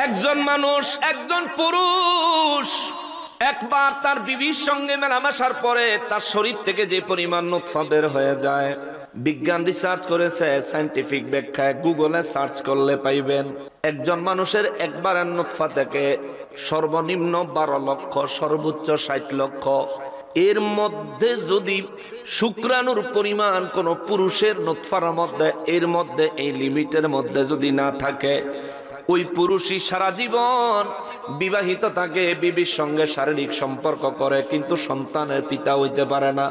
একজন মানুষ, একজন পুরুষ একবার তার বিবির সঙ্গে মেলামেশার পরে তার শরীর থেকে যে পরিমাণ নুতফা বের হয়ে যায়, বিজ্ঞান রিসার্চ করেছে, সায়েন্টিফিক ব্যাখ্যায় গুগলে সার্চ করলে পাইবেন একজন মানুষের একবারের নুতফা থেকে সর্বনিম্ন 12 লক্ষ, সর্বোচ্চ 60 লক্ষ। এর মধ্যে যদি শুক্রাণুর পরিমাণ কোন পুরুষের নুতফার মধ্যে, এর মধ্যে এই লিমিটের মধ্যে যদি না থাকে, ওই পুরুষই সারা জীবন বিবাহিত থাকে, বিবির সঙ্গে শারীরিক সম্পর্ক করে, কিন্তু সন্তানের পিতা হইতে পারে না।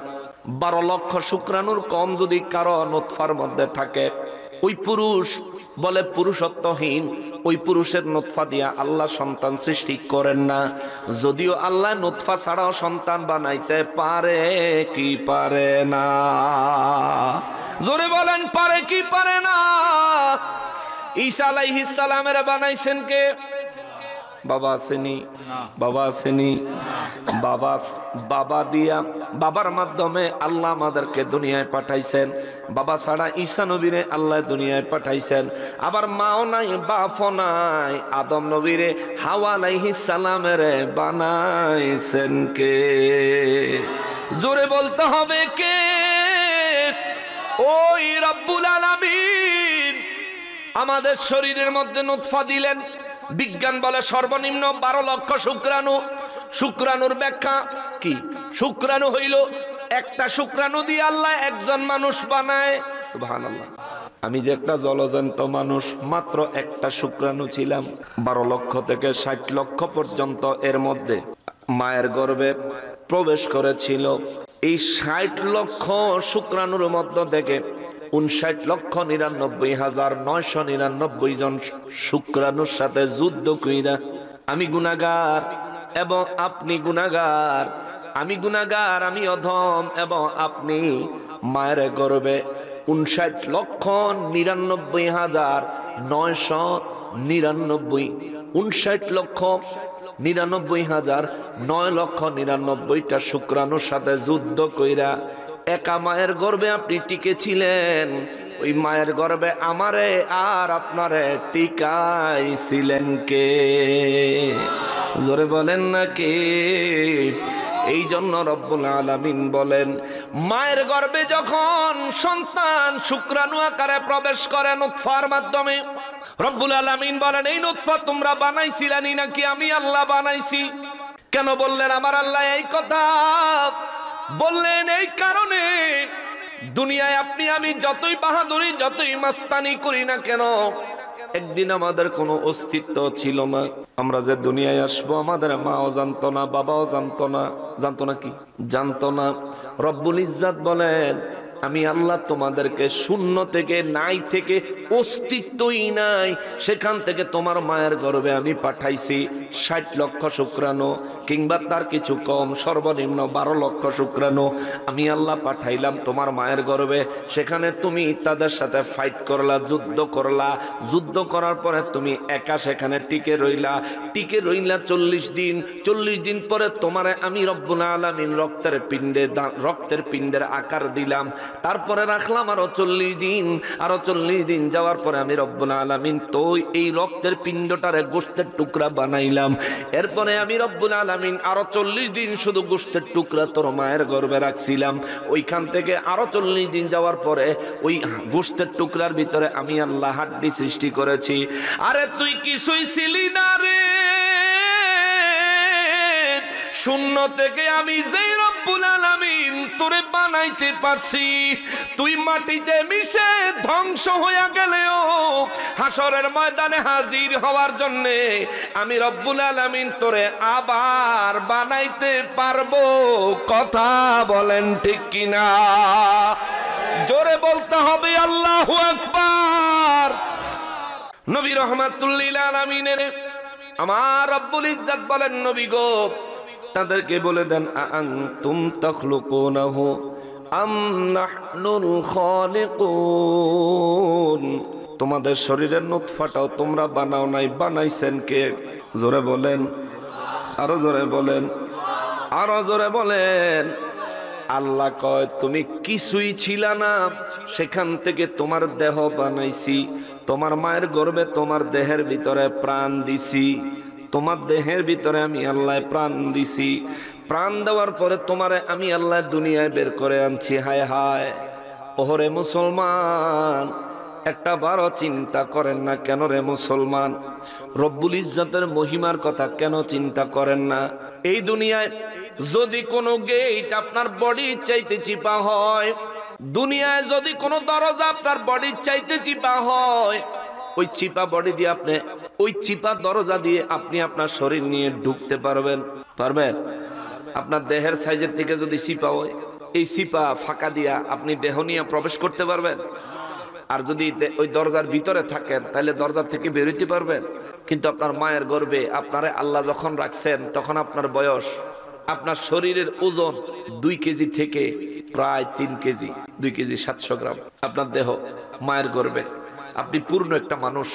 12 লক্ষ শুক্রাণুর কম যদি কারো নুতফার মধ্যে থাকে, ওই পুরুষ বলে পুরুষত্বহীন, ওই পুরুষের নুতফা দিয়া আল্লাহ সন্তান সৃষ্টি করেন না। যদিও আল্লাহ নুতফা ছাড়াও সন্তান বানাইতে পারে কি পারে না? জোরে বলেন, পারে কি পারে না? ঈসা আলাইহিস সালামের বানাইছেন কে? বাবা আসেনি? বাবা আসেনি? বাবা দিয়া, বাবার মাধ্যমে আল্লাহ আমাদেরকে দুনিয়ায় পাঠাইছেন। বাবা ছাড়া ঈসা নবীরে আল্লাহ দুনিয়ায় পাঠাইছেন। আবার মাও নাই, বাপও নাই, আদম নবীরে হাওয়া আলাইহিস সালামের বানাইছেন কে? জোরে বলতে হবে কে? ওই রব্বুল আলামিন আমাদের শরীরের মধ্যে নুতফা দিলেন। বিজ্ঞান বলে সর্বনিম্ন 12 লক্ষ শুক্রাণু। শুক্রাণুর ব্যাখ্যা কি? শুক্রাণু হইল একটা শুক্রাণু দিয়ে আল্লাহ একজন মানুষ বানায়। সুবহানাল্লাহ। আমি যে একটা জলজন্ত মানুষ, মাত্র একটা শুক্রাণু ছিলাম। 12 লক্ষ থেকে 60 লক্ষ পর্যন্ত এর মধ্যে মায়ের গর্ভে প্রবেশ করেছিল। এই 60 লক্ষ শুক্রাণুর মধ্য থেকে 59,99,999 জন শুক্রাণুর সাথে যুদ্ধ কইরা আমি গুনাহগার এবং আপনি গুনাহগার, আমি গুনাহগার, আমি অধম এবং আপনি মায়ের গর্ভে 59,99,999 59,99,999টা শুক্রাণুর সাথে যুদ্ধ কইরা একা মায়ের গর্ভে আপনি টিকে ছিলেন। ওই মায়ের গর্ভে আমারে আর আপনারে টিকাইছিলেন কে? জোরে বলেন না কে? এই জন্য রব্বুল আলামিন বলেন, মায়ের গর্ভে যখন সন্তান শুক্রাণু আকারে প্রবেশ করে নুতফার মাধ্যমে, রব্বুল আলামিন বলেন, এই নুতফা তোমরা বানাইছিলেনই নাকি আমি আল্লাহ বানাইছি? কেন বললেন আমার আল্লাহ এই কথা? বললেন এই কারণে, দুনিয়ায় আপনি আমি যতই বাহাদুরি, যতই মাস্তানি করি না কেন, একদিন আমাদের কোনো অস্তিত্ব ছিল না। আমরা যে দুনিয়ায় আসবো আমাদের মাও জানতো না, বাবাও জানতো না। জানতো না কি? জানতো না। রব্বুল ইজ্জাত বলেন, আমি আল্লাহ তোমাদেরকে শূন্য থেকে, নাই থেকে, অস্তিত্বই নাই, সেখান থেকে তোমার মায়ের গর্ভে আমি পাঠাইছি 60 লক্ষ শুক্রাণু, কিংবা তার কিছু কম, সর্বনিম্ন 12 লক্ষ শুক্রাণু আমি আল্লাহ পাঠাইলাম তোমার মায়ের গর্ভে। সেখানে তুমি তাদের সাথে ফাইট করলা, যুদ্ধ করলা। যুদ্ধ করার পরে তুমি একা সেখানে টিকে রইলা। 40 দিন। 40 দিন পরে তোমারে আমি রব্বুল আলামিন রক্তের পিণ্ডের আকার দিলাম। তারপরে রাখলাম আরো 40 দিন। আরো 40 দিন যাওয়ার পরে আমি রব্বুল আলামিন তো এই রক্তের পিণ্ডটারে গোশতের টুকরা বানাইলাম। এরপরে আমি রব্বুল আলামিন আরো 40 দিন শুধু গোশতের টুকরা তোর মায়ের গর্ভে রাখছিলাম। ওইখান থেকে আরো 40 দিন যাওয়ার পরে ওই গোশতের টুকরার ভিতরে আমি আল্লাহ হাড্ডি সৃষ্টি করেছি। আরে তুই কিছুই ছিলি না রে, শূন্য থেকে আমি যেই রব্বুল আলামিন তোরে বানাইতে পারছি, তুই মাটিতে মিশে ধ্বংস হয়ে গেলেও হাসরের ময়দানে হাজির হওয়ার জন্য আমি রব্বুল আলামিন তোরে আবার বানাইতে পারবো। কথা বলেন ঠিক কিনা? জোরে বলতে হবে আল্লাহু আকবার। নবী রাহমাতুল লিল আলামিনের আমার রব্বুল ইজ্জত বলেন, নবী গো তাদেরকে বলে দেন, আনতুম তাখলুকুনাহু আম নাহনুল খালিকুন, তোমাদের শরীরের নুতফাটাও তোমরা বানাও নাই, বানাইছেন কে? জোরে বলেন, আরো জোরে বলেন, আরো জোরে বলেন। আল্লাহ কয় তুমি কিছুই ছিল না, সেখান থেকে তোমার দেহ বানাইছি, তোমার মায়ের গর্ভে তোমার দেহের ভিতরে প্রাণ দিছি, তোমার দেহের ভিতরে আমি আল্লাহ প্রাণ দিছি, প্রাণ দেওয়ার পরে তোমারে আমি আল্লাহ দুনিয়ায় বের করে আনছি। হায় হায়, ওহরে মুসলমান, একটা বারো চিন্তা করেন না কেন রে মুসলমান? রব্বুল ইজ্জতের মহিমার কথা কেন চিন্তা করেন না? এই দুনিয়ায় যদি কোনো গেট আপনার বডির চাইতে চিপা হয়, দুনিয়ায় যদি কোনো দরজা আপনার বডির চাইতে চিপা হয়, ওই চিপা বডি দিয়ে আপনি, ওই চিপা দরজা দিয়ে আপনি আপনার শরীর নিয়ে ঢুকতে পারবেন? পারবেন? আপনার দেহের সাইজের থেকে যদি চিপা হয়, এই চিপা ফাঁকা দিয়া আপনি দেহ নিয়ে প্রবেশ করতে পারবেন? আর যদি ওই দরজার ভিতরে থাকেন তাহলে দরজার থেকে বেরোতে পারবেন? কিন্তু আপনার মায়ের গর্ভে আপনারে আল্লাহ যখন রাখছেন তখন আপনার বয়স, আপনার শরীরের ওজন 2 কেজি থেকে প্রায় 3 কেজি, 2 কেজি 700 গ্রাম আপনার দেহ মায়ের গর্ভে। আপনি পূর্ণ একটা মানুষ।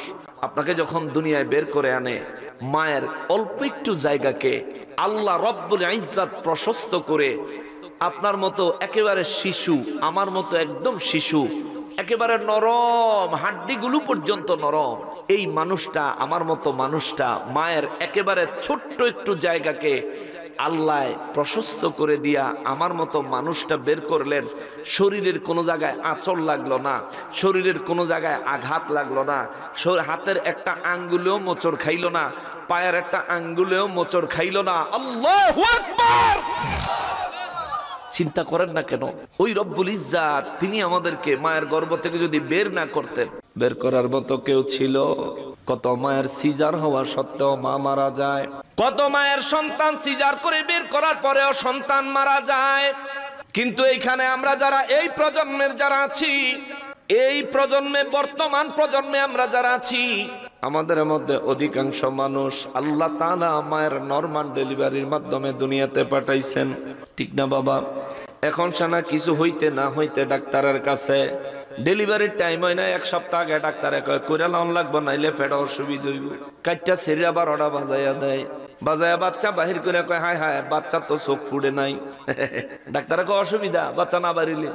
আপনাকে যখন দুনিয়ায় বের করে আনে, মায়ের অল্প একটু জায়গাকে আল্লাহ রব্বুল ইজ্জত প্রশস্ত করে আপনার মতো একেবারে শিশু, আমার মতো একদম শিশু, একেবারে নরম, হাড্ডিগুলো পর্যন্ত নরম, এই মানুষটা, আমার মতো মানুষটা মায়ের একেবারে ছোট্ট একটু জায়গাকে আল্লাহ প্রশস্ত করে দিয়া আমার মতো মানুষটা বের করলেন। শরীরের কোনো জায়গায় আঁচড় লাগলো না, শরীরের কোনো জায়গায় আঘাত লাগলো না, হাতের একটা আঙ্গুলেও মোচড় খাইলো না, পায়ের একটা আঙ্গুলেও মোচড় খাইলো না। আল্লাহু আকবার! চিন্তা করেন না কেন? ওই রব্বুল ইজ্জাত তিনি আমাদেরকে মায়ের গর্ভ থেকে যদি বের না করতেন, বের করার মতো কেউ ছিল? কত মায়ের সিজার হওয়া সত্ত্বেও মা মারা যায়, কত মায়ের সন্তান সিজার করে বের করার পরেও সন্তান মারা যায়। কিন্তু এইখানে আমরা যারা এই প্রজন্মের যারা আছি, এই প্রজন্মে, বর্তমান প্রজন্মে আমরা যারা আছি, আমাদের মধ্যে অধিকাংশ মানুষ আল্লাহ তাআলা মায়ের নরমাল ডেলিভারির মাধ্যমে দুনিয়াতে পাঠাইছেন। ঠিক না বাবা? এখন সেনা কিছু হইতে না হইতে ডাক্তারের কাছে, ডেলিভারির টাইম হয় না, 1 সপ্তাহ আগে ডাক্তারে কয় কইরা লাউন লাগবো, নাইলে ফেটা অসুবিধা হইব। কাইটা সেরিয়া 12টা বাজাইয়া দেয়, বাজাইয়া বাচ্চা বাহির করে কয় হায় হায় বাচ্চা তো চোখ ফুটে নাই। ডাক্তারে কয় অসুবিধা, বাচ্চা না বাড়িলে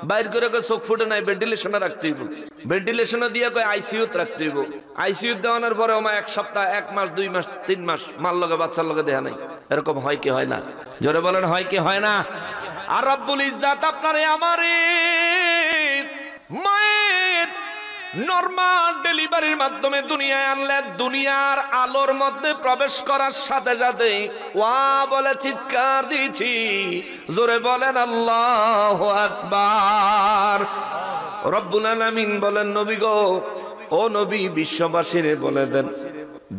বাইর করে কয় চোখ ফুটে নাই, ভেন্টিলেশনে রাখতে হইব, ভেন্টিলেশনে দিয়ে কয় আইসিইউতে রাখতে হইব। আইসিইউ দেওয়ানোর পরে আমার 1 সপ্তাহ, 1 মাস, 2 মাস, 3 মাস মার লগে বাচ্চার লগে দেখা নাই। এরকম হয় কি হয় না? জোরে বলেন, হয় কি হয় না? আর রব্বুল ইজ্জাত আপনারে আমারে মায়ের নরমাল ডেলিভারির মাধ্যমে দুনিয়ায় আনলেন। দুনিয়ার আলোর মধ্যে প্রবেশ করার সাথে সাথে ওয়া বলে চিৎকার দিয়েছি, জোরে বলেন আল্লাহু আকবার। রব্বুল আলামিন বলেন, নবী গো, ও নবী, বিশ্ববাসীরে বলে দেন,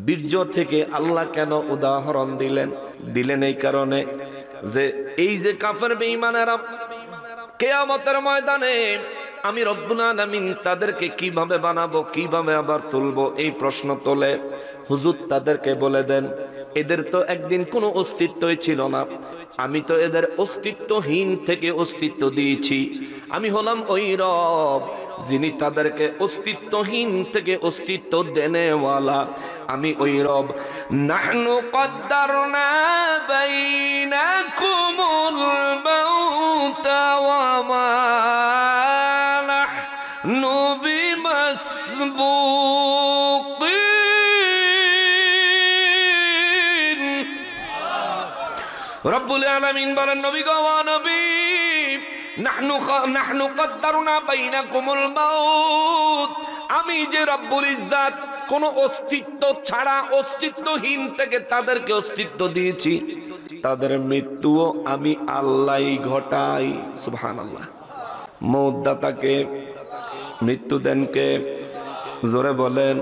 বীর্য থেকে আল্লাহ কেন উদাহরণ দিলেন? দিলেন এই কারণে যে এই যে কাফের বেঈমানেরা কিয়ামতের ময়দানে আমি রব্বুল আলামিন তাদেরকে কিভাবে বানাবো, কিভাবে আবার তুলবো, এই প্রশ্ন তোলে। হুজুর তাদেরকে বলে দেন, এদের তো একদিন কোনো অস্তিত্বই ছিল না, আমি তো এদের অস্তিত্বহীন থেকে অস্তিত্ব দিয়েছি। আমি হলাম ওই রব যিনি তাদেরকে অস্তিত্বহীন থেকে অস্তিত্ব দেনেওয়ালা। আমি ওই রব। নাহনু কদ্দারনা বাইনাকুমুল মাউতা ওয়া মা নাহনু বিমাসবুকিন। রব্বুল আলামিন বলেন, নবী গো, নবী, নাহনু কদ্দারনা বাইনাকুমুল মাউত, আমি যে রব্বুল ইজ্জাত কোন অস্তিত্ব ছাড়া অস্তিত্বহীন থেকে তাদেরকে অস্তিত্ব দিয়েছি, তাদের মৃত্যুও আমি আল্লাহই ঘটাই। সুবহানাল্লাহ। মৌত দাতাকে, মৃত্যু দেন কে? জোরে বলেন,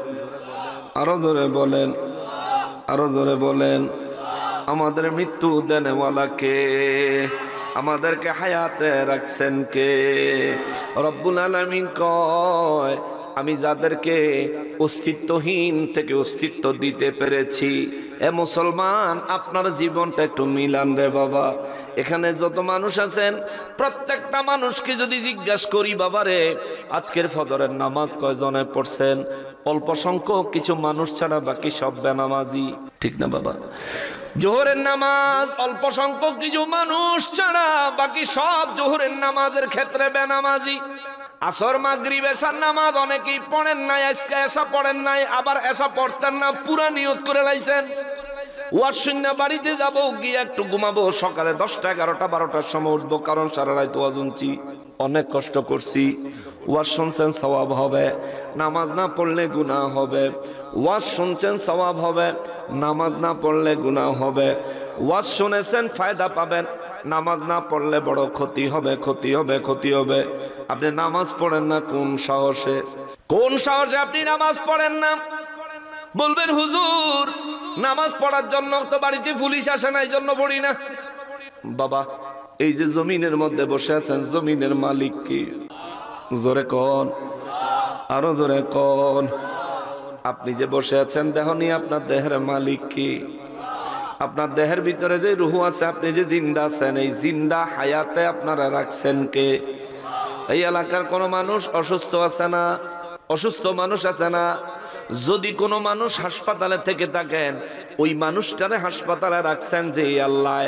আরো জোরে বলেন, আরো জোরে বলেন। আমাদের মৃত্যু দেনওয়ালাকে, আমাদেরকে হায়াতে রাখছেন কে? রব্বুল আলামিন কয়, আমি যাদেরকে অস্তিত্বহীন থেকে অস্তিত্ব দিতে পেরেছি, এ মুসলমান আপনার জীবনটা একটু মিলান রে বাবা। এখানে যত মানুষ আছেন প্রত্যেকটা মানুষকে যদি জিজ্ঞাসা করি, বাবারে আজকের ফজরের নামাজ কয়জনে পড়ছেন? অল্প সংখ্যক কিছু মানুষ ছাড়া বাকি সব বেনামাজি, ঠিক না বাবা? জোহরের নামাজ অল্প সংখ্যক কিছু মানুষ ছাড়া বাকি সব জোহরের নামাজের ক্ষেত্রে বেনামাজি। আসর মাগরিব এশার নামাজ অনেকেই পড়েন নাই, আজকে এশা পড়েন নাই, আবার এশা পড়তেন না, পুরা নিয়ত করে লাইছেন ওয়াজ শুনে বাড়িতে যাবো, গিয়ে একটু ঘুমাবো, সকালে 10টা 11টা 12টার সময় উঠবো, কারণ সারা রাত ওয়াজ শুনছি, অনেক কষ্ট করছি। ওয়াজ শুনছেন সওয়াব হবে, নামাজ না পড়লে গুনাহ হবে। ওয়াজ শুনছেন সওয়াব হবে, নামাজ না পড়লে গুনাহ হবে। ওয়াজ শুনেছেন ফায়দা পাবেন, নামাজ না পড়লে বড় ক্ষতি হবে, ক্ষতি হবে, ক্ষতি হবে। আপনি নামাজ পড়েন না কোন সাহসে? কোন সাহসে আপনি নামাজ পড়েন না? বলবেন হুজুর নামাজ পড়ার জন্য তো বাড়িতে পুলিশ আসে না, এই জন্য পড়ি না। বাবা এই যে জমিনের মধ্যে বসে আছেন, জমিনের মালিক কি? জোরে কোন, আরো জোরে কোন। আপনি যে বসে আছেন দেখনি আপনার দেহের মালিক কি? আপনার দেহের ভিতরে যে রুহ আছে, আপনি যে জিন্দা আছেন, এই জিন্দা হায়াতে আপনারা রাখছেন কে? এই এলাকার কোন মানুষ অসুস্থ আছে না? অসুস্থ মানুষ আছে না? যদি কোনো মানুষ হাসপাতালে থেকে থাকেন, ওই মানুষটারে হাসপাতালে রাখছেন যে আল্লাহ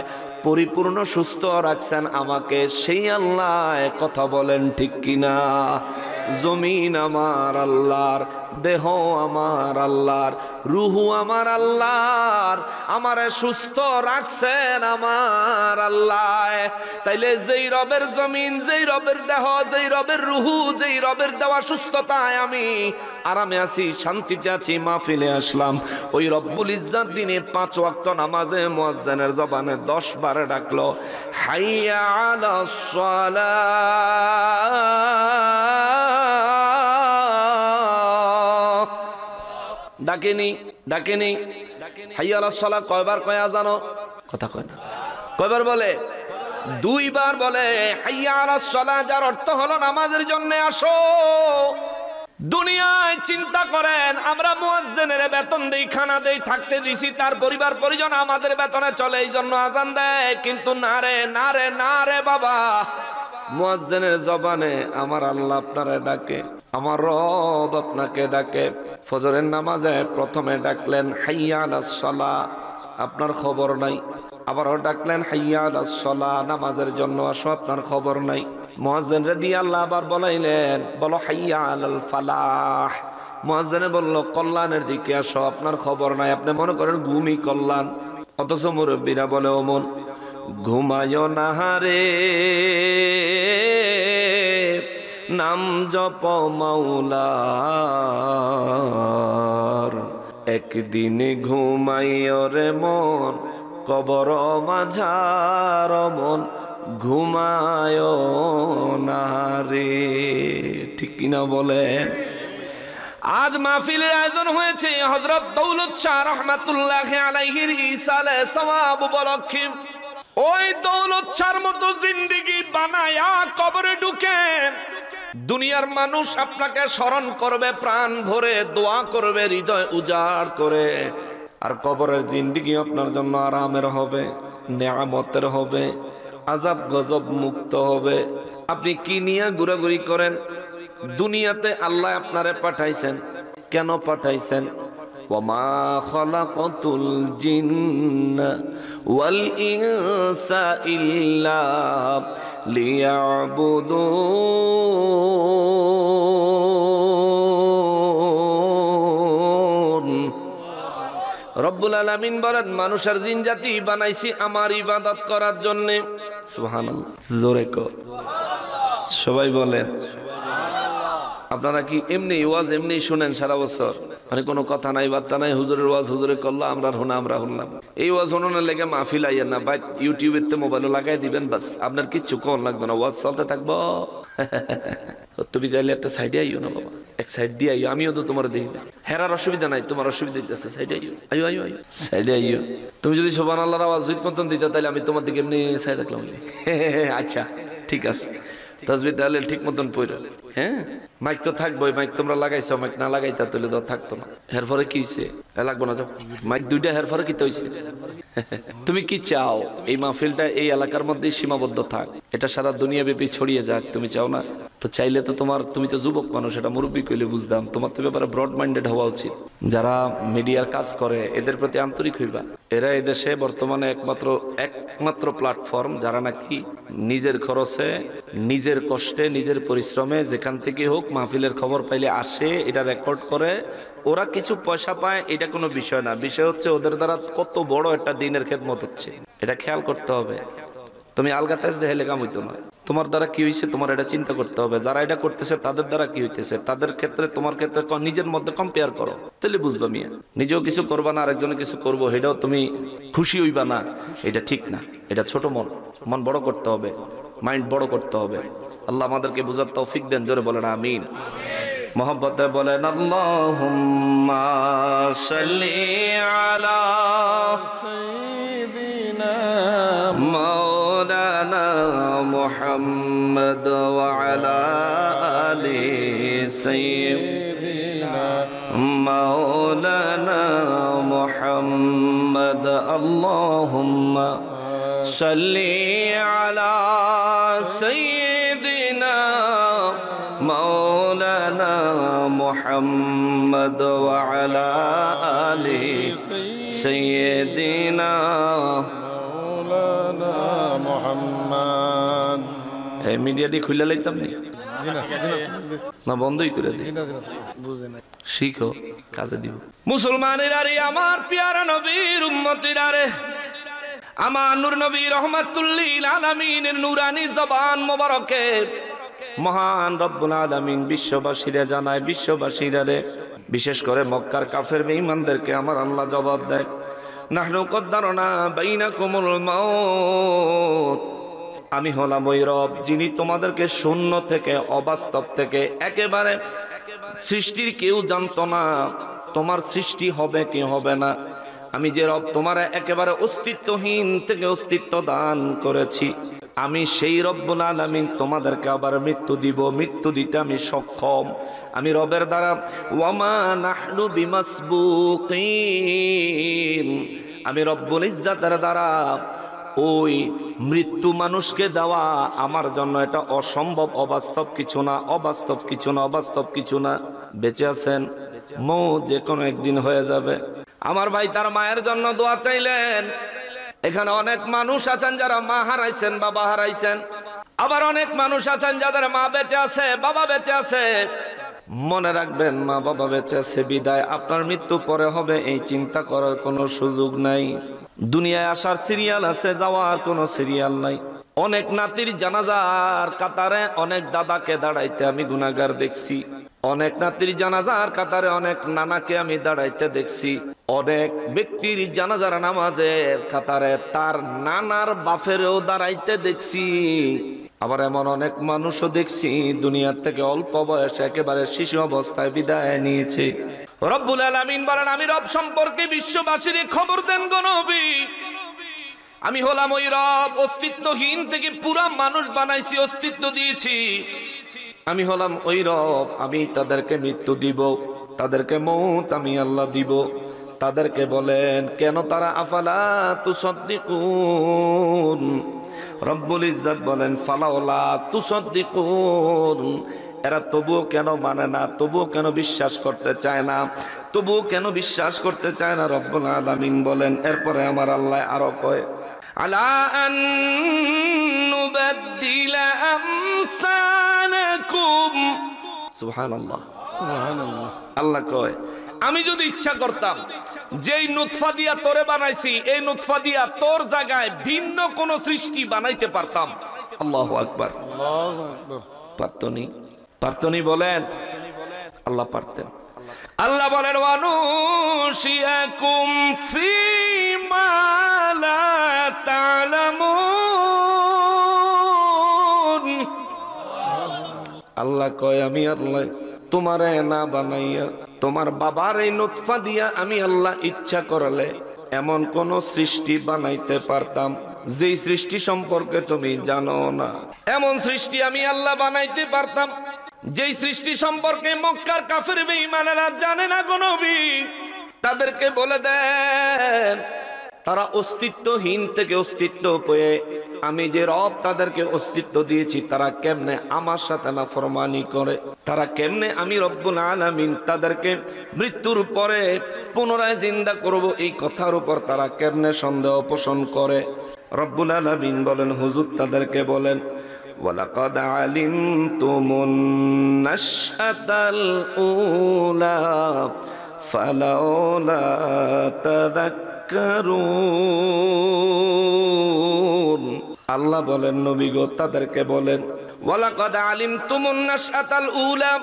পরিপূর্ণ সুস্থ রাখছেন আমাকে, সেই আল্লাহ। কথা বলেন ঠিক কিনা? জমিন আমার আল্লাহর, দেহ আমার আল্লাহর, রুহু আমার আল্লাহর, আমারে সুস্থ রাখছেন আমার আল্লাহ। তাইলে যেই রবের জমিন, যেই রবের দেহ, যেই রবের রুহু, যেই রবের দেওয়া সুস্থতায় আমি আরামে আছি, শান্তিতে আছি, মাহফিলে আসলাম, ওই রব্বুল ইজ্জাত দিনে 5 ওয়াক্ত নামাজে মুয়াজ্জিনের জবানে 10 বার ডাকলো হাইয়া আলাস সালাহ। ডাকেনি, ডাকেনি। হাইয়া আলাস সালাহ কয়বার কয় জানো? কথা কয় না। কয়বার বলে? 2 বার বলে হাইয়া আলাস সালাহ, যার অর্থ হলো নামাজের জন্য আসো। দুনিয়ায় চিন্তা করেন, আমরা মুয়াজ্জিনের বেতন দেই, খানা দেই, থাকতে দিছি, তার পরিবার পরিজন আমাদের বেতনে চলে, এই জন্য আজান দেয়। কিন্তু না রে, না রে, না রে বাবা, মুয়াজ্জিনের জবানে আমার আল্লাহ আপনারে ডাকে, আমার রব আপনাকে ডাকে। ফজরের নামাজে প্রথমে ডাকলেন হাইয়া আলাস সালাহ, আপনার খবর নাই। আবারও ডাকলেন হাইয়া আলাস সালাহ, নামাজের জন্য আসো, আপনার খবর নাই। মুয়াজ্জিনরে দিয়ে আল্লাহ আবার বলাইলেন, বলো হাইয়া আলাল ফালাহ। মুয়াজ্জিনে বলল কল্যাণের দিকে আসো, আপনার খবর নাই। আপনি মনে করেন ঘুমই কল্যাণ, অথচ মুরব্বীরা বলে ওমন ঘুমায় না রে, নাম জপ মাওলার, একদিন ঘুমাইও রে মন, কবর মাঝার মন ঘুমায় না রে। ঠিক কিনা বলেন? আজ মাহফিলের আয়োজন হয়েছে হযরত দৌলত শাহ রাহমাতুল্লাহি আলাইহির ইসালে সওয়াব উপলক্ষে। ওই দৌলত শাহর মতো জিন্দেগি বানায়া কবরে ঢুকেন, দুনিয়ার মানুষ আপনাকে স্মরণ করবে, প্রাণ ভরে দোয়া করবে, হৃদয় উজাড় করে। আর কবরের জিন্দেগি আপনার জন্য আরামের হবে, নেয়ামতের হবে, আযাব গজব মুক্ত হবে। আপনি কি নিয়ে ঘোরাঘুরি করেন? দুনিয়াতে আল্লাহ আপনারে পাঠাইছেন, কেন পাঠাইছেন? ওয়ামা খালাকাতুল জিন্না ওয়াল ইনসা ইল্লা লিয়াবুদুন। রব্বুল আলামিন বলেন মানুষের জিন জাতি বানাইছি আমার ইবাদত করার জন্য। সুবহানাল্লাহ, জোরে কর, সবাই বলেন। আপনারা কি এমনি ওয়াজ এমনি শুনেন সারা বছর, মানে কোনো কথা নাই বার্তা নাই, হুজুরের ওয়াজ হুজুরে করলো, আমরা শুনলাম। এই ওয়াজ শোনানোর লেগে মাহফিল আইয়েন না, বা ইউটিউবের মোবাইলও লাগাই দিবেন, বাস আপনার কিচ্ছু কোন লাগবে না, ওয়াজ চলতে থাকবো। তুমি তাহলে একটা সাইডে আইও না বাবা, এক সাইড দিয়ে আইও, আমিও তো তোমার দেখি না, হেরার অসুবিধা নাই, তোমার অসুবিধা হইতেছে, সাইডে আইও, আইও আইও সাইডে আইও। তুমি যদি সুবহানাল্লাহর আওয়াজ দুই পর্যন্ত দিতে, তাহলে আমি তোমার দিকে এমনি সাইড রাখলাম। আচ্ছা ঠিক আছে, তাসবিহ তাহলে ঠিক মতন পড়ো। হ্যাঁ, মাইক তো থাকবোই, মাইক তোমরা লাগাইছো, মাইক না লাগাইতা তাহলে তো থাকতো না। এরপরে কি হয়েছে, লাগবো না, যাও মাইক দুইটা, এরপরে কি হয়েছে? তুমি কি চাও এই মাহফিলটা এই এলাকার মধ্যেই সীমাবদ্ধ থাক, এটা সারা দুনিয়া ব্যাপী ছড়িয়ে যাক, তুমি চাও না? তো চাইলে তো তুমি তো যুবক মানুষ, এটা মুরব্বী কইলে বুঝতাম, তোমার তো ব্যাপারে ব্রড মাইন্ডেড হওয়া উচিত। যারা মিডিয়ার কাজ করে এদের প্রতি আন্তরিক হইবা। এরা এদেশে বর্তমানে একমাত্র প্ল্যাটফর্ম যারা নাকি নিজের খরচে, নিজের কষ্টে, নিজের পরিশ্রমে যেখান থেকে হোক মাহফিলের খবর পাইলে আসে, এটা রেকর্ড করে, ওরা কিছু পয়সা পায়, এটা কোনো বিষয় না। বিষয় হচ্ছে ওদের দ্বারা কত বড় একটা দিনের খেদমত হচ্ছে, এটা খেয়াল করতে হবে। তুমি আলগা তেজ দেখাইলে কাম হইতো না, তোমার দ্বারা কি হয়েছে তোমার এটা চিন্তা করতে হবে। যারা এটা করতেছে তাদের দ্বারা কি হইতেছে, তাদের ক্ষেত্রে তোমার ক্ষেত্রে নিজের মধ্যে কম্পেয়ার করো, তাহলে বুঝবা মিয়া। নিজেও কিছু করবা না, আরেকজনে কিছু করবো, এটাও তুমি খুশি হইবা না, এটা ঠিক না। এটা ছোট মন বড় করতে হবে, মাইন্ড বড় করতে হবে। আল্লাহ আমাদেরকে বুঝার তৌফিক দেন, জোরে বলেন আমিন। মোহাব্বতে বলেন আল্লাহুম্মা সাল্লি আলা সাইয়্যিদিনা মাওলানা মুহাম্মদ ওয়া আলা আলি সাইয়্যিদিনা মাওলানা মুহাম্মদ। আল্লাহুম্মা সাল্লি আলা সাইয়্যিদিনা মাওলানা মুহাম্মদ ওয়া আলা আলি সাইয়্যিদিনা মাওলানা মুহাম্মদ। এই মিডিয়াটি খুলে লাইতাম না, বন্ধই করে দিই, শিখো, কাজে দিব। মুসলমানেরা রে, আমার প্যারা নবীর উম্মতিরা রে, আমার নূর নবী রহমাতুল লিল আলামিনের নূরানি জবান মোবারকে মহান রব্বুল আলামিন বিশ্ববাসীরা জানায়, বিশ্ববাসীরা রে, বিশেষ করে মক্কার কাফের বেঈমানদেরকে আমার আল্লাহ জবাব দেয়, নাহনু কদ্দারনা বাইনাকুমুল মাউত, আমি হলাম ওই রব যিনি তোমাদেরকে শূন্য থেকে, অবাস্তব থেকে, একেবারে সৃষ্টির কেউ জানতো না তোমার সৃষ্টি হবে কি হবে না, আমি যে রব তোমার একেবারে অস্তিত্বহীন থেকে অস্তিত্ব দান করেছি, আমি সেই রব্বুল আলামিন তোমাদেরকে আবার মৃত্যু দিব, মৃত্যু দিতে আমি সক্ষম, আমি রবের দ্বারা। ওয়ামা নাহনু বিমাসবুকিন, আমি রব্বুল ইজ্জাতের দ্বারা ওই মৃত্যু মানুষকে দেওয়া আমার জন্য এটা অসম্ভব, অবাস্তব কিছু না, অবাস্তব কিছু না, অবাস্তব কিছু না। বেঁচে আছেন, মৌত যে কোনো একদিন হয়ে যাবে। আমার ভাই তার মায়ের জন্য দোয়া চাইলেন। এখানে অনেক মানুষ আছেন যারা মা হারাইছেন, বাবা হারাইছেন, আবার অনেক মানুষ আছেন যাদের মা বেঁচে আছে, বাবা বেঁচে আছে। মনে রাখবেন, মা বাবা বেঁচে আছে বিদায় আপনার মৃত্যু পরে হবে, এই চিন্তা করার কোনো সুযোগ নাই। দুনিয়ায় আসার সিরিয়াল আছে, যাওয়ার কোনো সিরিয়াল নাই। অনেক নাতির জানাজার কাতারে অনেক দাদাকে দাঁড়াইতে আমি গুনাহগার দেখছি, অনেক নাতির জানাজার কাতারে অনেক নানাকে আমি দাঁড়াইতে দেখছি, অনেক ব্যক্তির জানাজার নামাজের কাতারে তার নানার বাফেরও দাঁড়াইতে দেখছি, আবার এমন অনেক মানুষও দেখছি দুনিয়ার থেকে অল্প বয়সে একেবারে শিশু অবস্থায় বিদায় নিয়েছে। রব্বুল আলামিন বলেন, আমি রব সম্পর্কে বিশ্ববাসীর খবর দেন গো নবী, আমি হলাম ওই রব, অস্তিত্বহীন থেকে পুরা মানুষ বানাইছি, অস্তিত্ব দিয়েছি। আমি হলাম ওই রব, আমি তাদেরকে মৃত্যু দিব, তাদেরকে মৌত আমি আল্লাহ দিব। তাদেরকে বলেন কেন তারা আফালা তুসাদ্দিকুন, রব্বুল ইজ্জত বলেন ফালাওলা তুসাদ্দিকুন, এরা তবুও কেন মানে না, তবুও কেন বিশ্বাস করতে চায় না, তবুও কেন বিশ্বাস করতে চায় না। রব্বুল আলামিন বলেন, এরপরে আমার আল্লাহ আরো কয়, আলা আন নুবাদদিলা আমসালাকুম, সুবহানাল্লাহ সুবহানাল্লাহ। আল্লাহ কয়, আমি যদি ইচ্ছা করতাম যেই নুতফা দিয়া তোরে বানাইছি, এই নুতফা দিয়া তোর জায়গায় ভিন্ন কোন সৃষ্টি বানাইতে পারতাম। আল্লাহু আকবার, আল্লাহু আকবার। পারতনি বলেন, আল্লাহ পারতেন। আল্লাহ বলেন ওয়ানুশিয়াকুম ফীমা লা তা'লামুন। আল্লাহ কয় আমি আল্লাহ তোমারে না বানাইয়া তোমার বাবার এই নুতফা দিয়া আমি আল্লাহ ইচ্ছা করলে এমন কোন সৃষ্টি বানাইতে পারতাম যেই সৃষ্টি সম্পর্কে তুমি জানো না। এমন সৃষ্টি আমি আল্লাহ বানাইতে পারতাম যেই সৃষ্টি সম্পর্কে মক্কার কাফের বেঈমানেরা জানে না গো নবী। তাদেরকে বলে দেন তারা অস্তিত্বহীন থেকে অস্তিত্ব পেয়ে আমি যে রব তাদেরকে অস্তিত্ব দিয়েছি তারা কেমনে আমার সাথে নাফরমানি করে, তারা কেমনে আমি রব্বুল আলামিন তাদেরকে মৃত্যুর পরে পুনরায় জিন্দা করব এই কথার উপর তারা কেমনে সন্দেহ পোষণ করে। রব্বুল আলামিন বলেন হুজুর তাদেরকে বলেন ওয়ালাকাদ আলিমতুমুন নাশআতাল উলা ফালাউলা তাযাক্কারুন। আল্লাহ বলেন নবী গো তাদেরকে বলেন ওয়ালাকাদ আলিমতুমুন নাশআতাল উলা,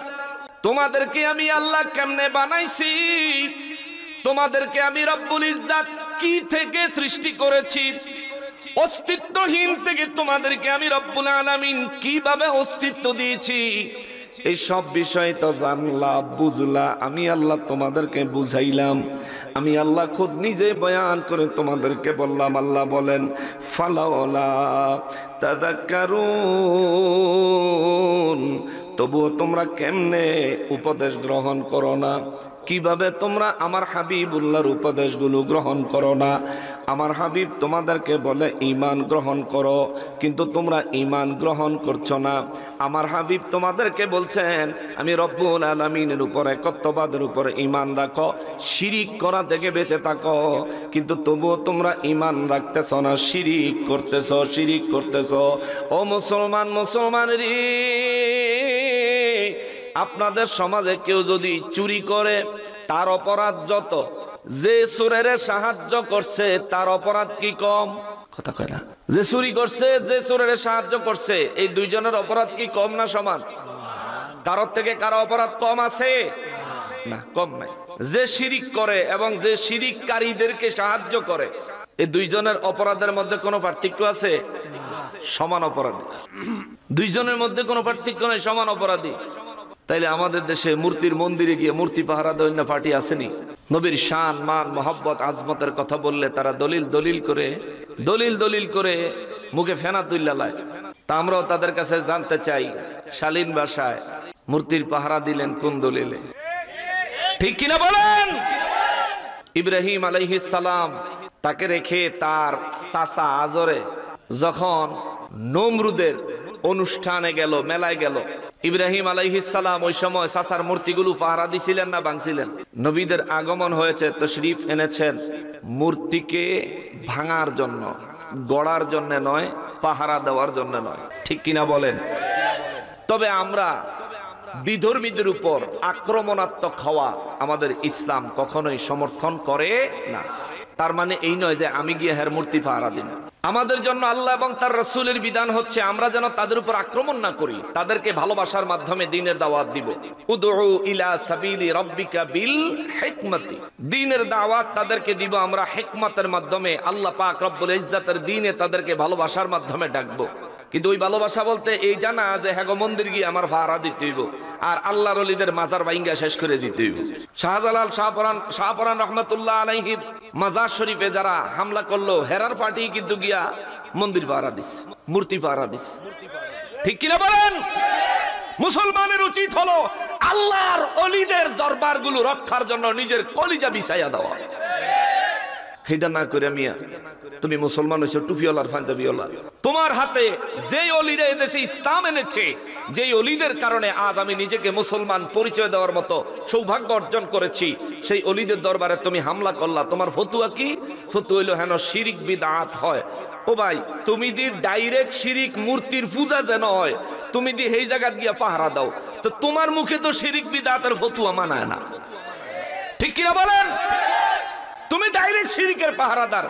তোমাদেরকে আমি আল্লাহ কেমনে বানাইছি, তোমাদেরকে আমি রব্বুল ইজ্জাত কি থেকে সৃষ্টি করেছি, অস্তিত্বহীন থেকে তোমাদেরকে আমি রব্বুল আলামিন কিভাবে অস্তিত্ব দিয়েছি, এই সব বিষয় তো জানলা বুঝলা, আমি আল্লাহ তোমাদেরকে বুঝাইলাম, আমি আল্লাহ খুদ নিজে বয়ান করে তোমাদেরকে বললাম। আল্লাহ বলেন ফালাওলা তাযাক্কারুন, তবুও তোমরা কেমনে উপদেশ গ্রহণ করো না, কিভাবে তোমরা আমার হাবিবুল্লাহর উপদেশগুলো গ্রহণ করো না। আমার হাবিব তোমাদেরকে বলে ঈমান গ্রহণ করো, কিন্তু তোমরা ঈমান গ্রহণ করছো না। আমার হাবিব তোমাদেরকে বলছেন আমি রব্বুল আলামিনের উপর একত্ববাদের উপর ঈমান রাখো, শিরিক করা থেকে বেঁচে থাকো, কিন্তু তবুও তোমরা ঈমান রাখতেছ না, শিরিক করতেছ, শিরিক করতেছ। ও মুসলমান রে, আপনাদের সমাজে কেউ যদি চুরি করে তার অপরাধ যত, যে চোরের সাহায্য করছে তার অপরাধ কি কম? কথা কয় না। যে চুরি করছে যে চোরের সাহায্য করছে এই দুইজনের অপরাধ কি কম না সমান? কারোর থেকে কারো অপরাধ কম আছে না, কম নাই। যে শিরিক করে এবং যে শিরিককারীদেরকে সাহায্য করে এই দুইজনের অপরাধের মধ্যে কোনো পার্থক্য আছে? সমান অপরাধী, দুইজনের মধ্যে কোনো পার্থক্য নাই, সমান অপরাধী। তাইলে আমাদের দেশে মূর্তির মন্দিরে গিয়ে মূর্তি পাহারা দৈন্য পার্টি আসেনি? নবীর শান মান মহব্বত আজমতের কথা বললে তারা দলিল করে মুখে ফেনা তুল্লালায়। তা আমরাও তাদের কাছে জানতে চাই শালীন ভাষায় মূর্তির পাহারা দিলেন কোন দলিলে? ঠিক কিনা বলেন? ইব্রাহিম আলাইহিস সালাম তাকে রেখে তার চাচা আজরে যখন নমরুদের অনুষ্ঠানে গেল, মেলায় গেল, ইব্রাহিম আলাইহিস সালাম ওই সময় চাচার মূর্তিগুলো পাহারা দিছিলেন না ভাঙছিলেন? নবীদের আগমন হয়েছে, তশরীফ এনেছেন মূর্তিকে ভাঙার জন্য, গড়ার জন্য নয়, পাহারা দেওয়ার জন্য নয়। ঠিক কিনা বলেন? তবে আমরা বিধর্মীদের উপর আক্রমণাত্মক হওয়া আমাদের ইসলাম কখনোই সমর্থন করে না। তার মানে এই নয় যে আমি গিয়ে হের মূর্তি পাহারা দিন। আমাদের জন্য আল্লাহ এবং তার রাসূলের বিধান হচ্ছে আমরা যেন তাদের উপর আক্রমণ না করি, তাদেরকে ভালোবাসার মাধ্যমে দ্বীনের দাওয়াত দিব। উদউ ইলা সাবিলি রাব্বিকা বিল হিকমতি, দ্বীনের দাওয়াত তাদেরকে দিব আমরা হিকমতের মাধ্যমে। আল্লাহ পাক রব্বুল ইজ্জাতের দ্বীনে তাদেরকে ভালোবাসার মাধ্যমে ডাকবো। কিন্তু ওই ভালোবাসা বলতে এই জানা যে হ্যাঁ মন্দির গিয়ে আমার ভাড়া দিতে হইব আর আল্লাহর ওলিদের মাজার বাইঙ্গা শেষ করে দিতে হইব। শাহজালাল শাহপরান রহমতুল্লাহ আলাইহির মাজার শরীফে যারা হামলা করলো হেরার পার্টি কিন্তু গিয়া মন্দির পাহারা দিস, মূর্তি পাহারা দিস। ঠিক কিনা বলেন? মুসলমানের উচিত হলো আল্লাহর ওলিদের দরবারগুলো রক্ষার জন্য নিজের কলিজা বিছাইয়া দেওয়া। হেডা না করে মিয়া তুমি মুসলমান হইছো টুপিওয়ালার পাঞ্জাবিওয়ালা, তোমার হাতে যেই অলিরা এদেশে ইসলাম এনেছে, যেই অলিদের কারণে আজ আমি নিজেকে মুসলমান পরিচয় দেওয়ার মতো সৌভাগ্য অর্জন করেছি, সেই অলিদের দরবারে তুমি হামলা করলা। তোমার ফতুয়া কি? ফতুয়া হইলো হেন শিরিক বিদআত হয়। ও ভাই, তুমি দি ডাইরেক্ট শিরিক মূর্তির পূজা যেন হয়, তুমি দি এই জায়গা গিয়া পাহারা দাও, তো তোমার মুখে তো শিরিক বিদআতের ফতুয়া মানায় না। ঠিক কিনা বলেন? তুমি ডাইরেক্ট শিরিকের পাহারাদার।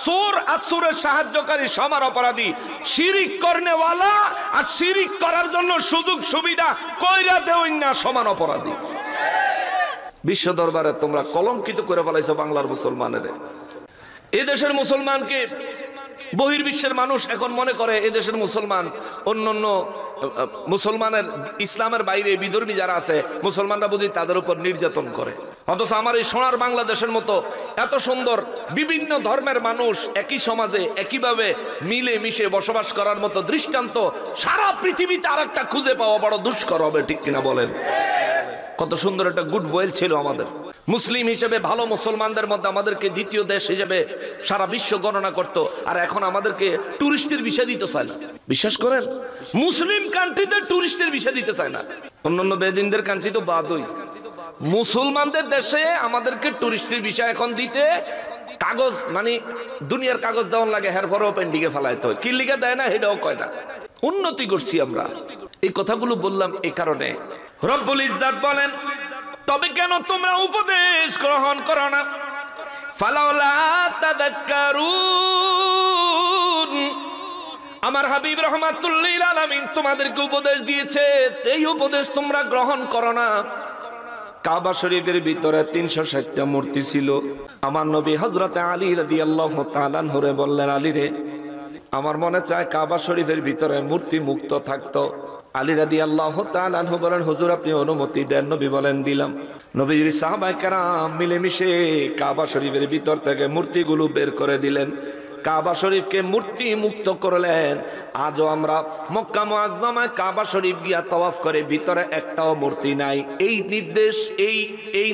চোর আর চোরের সাহায্যকারী সমান অপরাধী। শিরিক করনেওয়ালা আর শিরিক করার জন্য সুযোগ সুবিধা কইরা দেওই না সমান অপরাধী। বিশ্ব দরবারে তোমরা কলঙ্কিত করে ফেলাইছো বাংলার মুসলমানের। এই দেশের মুসলমানকে বহির্বিশ্বের মানুষ এখন মনে করে এদেশের মুসলমান অন্যান্য মুসলমানের ইসলামের বাইরে বিধর্মী যারা আছে মুসলমানরা বুঝি তাদের উপর নির্যাতন করে। অথচ আমার এই সোনার বাংলাদেশের মতো এত সুন্দর বিভিন্ন ধর্মের মানুষ একই সমাজে একইভাবে মিলে মিশে বসবাস করার মতো দৃষ্টান্ত সারা পৃথিবীতে আর একটা খুঁজে পাওয়া বড় দুষ্কর হবে, ঠিক কিনা বলেন? কত সুন্দর একটা গুড ওয়েল ছিল আমাদের। মুসলিম হিসেবে ভালো মুসলমানদের মধ্যে আমাদেরকে দ্বিতীয় দেশ হিসেবে সারা বিশ্ব গণনা করত, আর এখন আমাদেরকে টুরিস্টের ভিসা দিতে চায় না। বিশ্বাস করেন, মুসলিম কান্ট্রিতে টুরিস্টের ভিসা দিতে চায় না। অন্যান্য বেদিনদের কান্ট্রি তো বাদই, মুসলমানদের দেশে আমাদেরকে টুরিস্টের ভিসা এখন দিতে কাগজ মানে দুনিয়ার কাগজ দেওয়ার লাগে, হের পরেও পেন্ডিংয়ে ফেলাইতে হয়। কি লিখে দেয় না সেটাও কয় না। উন্নতি করছি আমরা। এই কথাগুলো বললাম এই কারণে, রব্বুল ইজ্জাত বলেন, তবে কেন তোমরা উপদেশ গ্রহণ করো না? ফালাউলা তাযাক্কারুন, আমার হাবিব রাহমাতুল লিল আলামিন তোমাদেরকে উপদেশ দিয়েছে, এই উপদেশ তোমরা গ্রহণ করো না। কাবা শরীফের ভিতরে 360টা মূর্তি ছিল। আমার নবী হযরত আলী রাদিয়াল্লাহু তাআলা আনহুরে বললেন, আলী রে, আমার মনে চায় কাবা শরীফের ভিতরে মূর্তি মুক্ত থাকতো। আলী রাদিয়াল্লাহু তাআলা আনহু বলেন, হুজুর আপনি অনুমতি দেন। নবী বলেন, দিলাম। নবীর সাহাবায়ে কেরাম মিলেমিশে কাবা শরীফের ভিতর থেকে মূর্তিগুলো বের করে দিলেন, কাবা শরীফকে মূর্তি মুক্ত করলেন। আজও আমরা মক্কা মুআজ্জামায় কাবা শরীফ গিয়া তাওয়াফ করে ভিতরে একটাও মূর্তি নাই। এই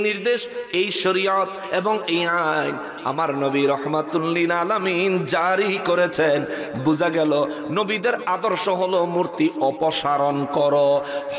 নির্দেশ এই শরীয়ত এবং এই আইন আমার নবী রাহমাতুল লিল আলামিন জারি করেছেন। বোঝা গেল নবীদের আদর্শ হলো মূর্তি অপসারণ করো,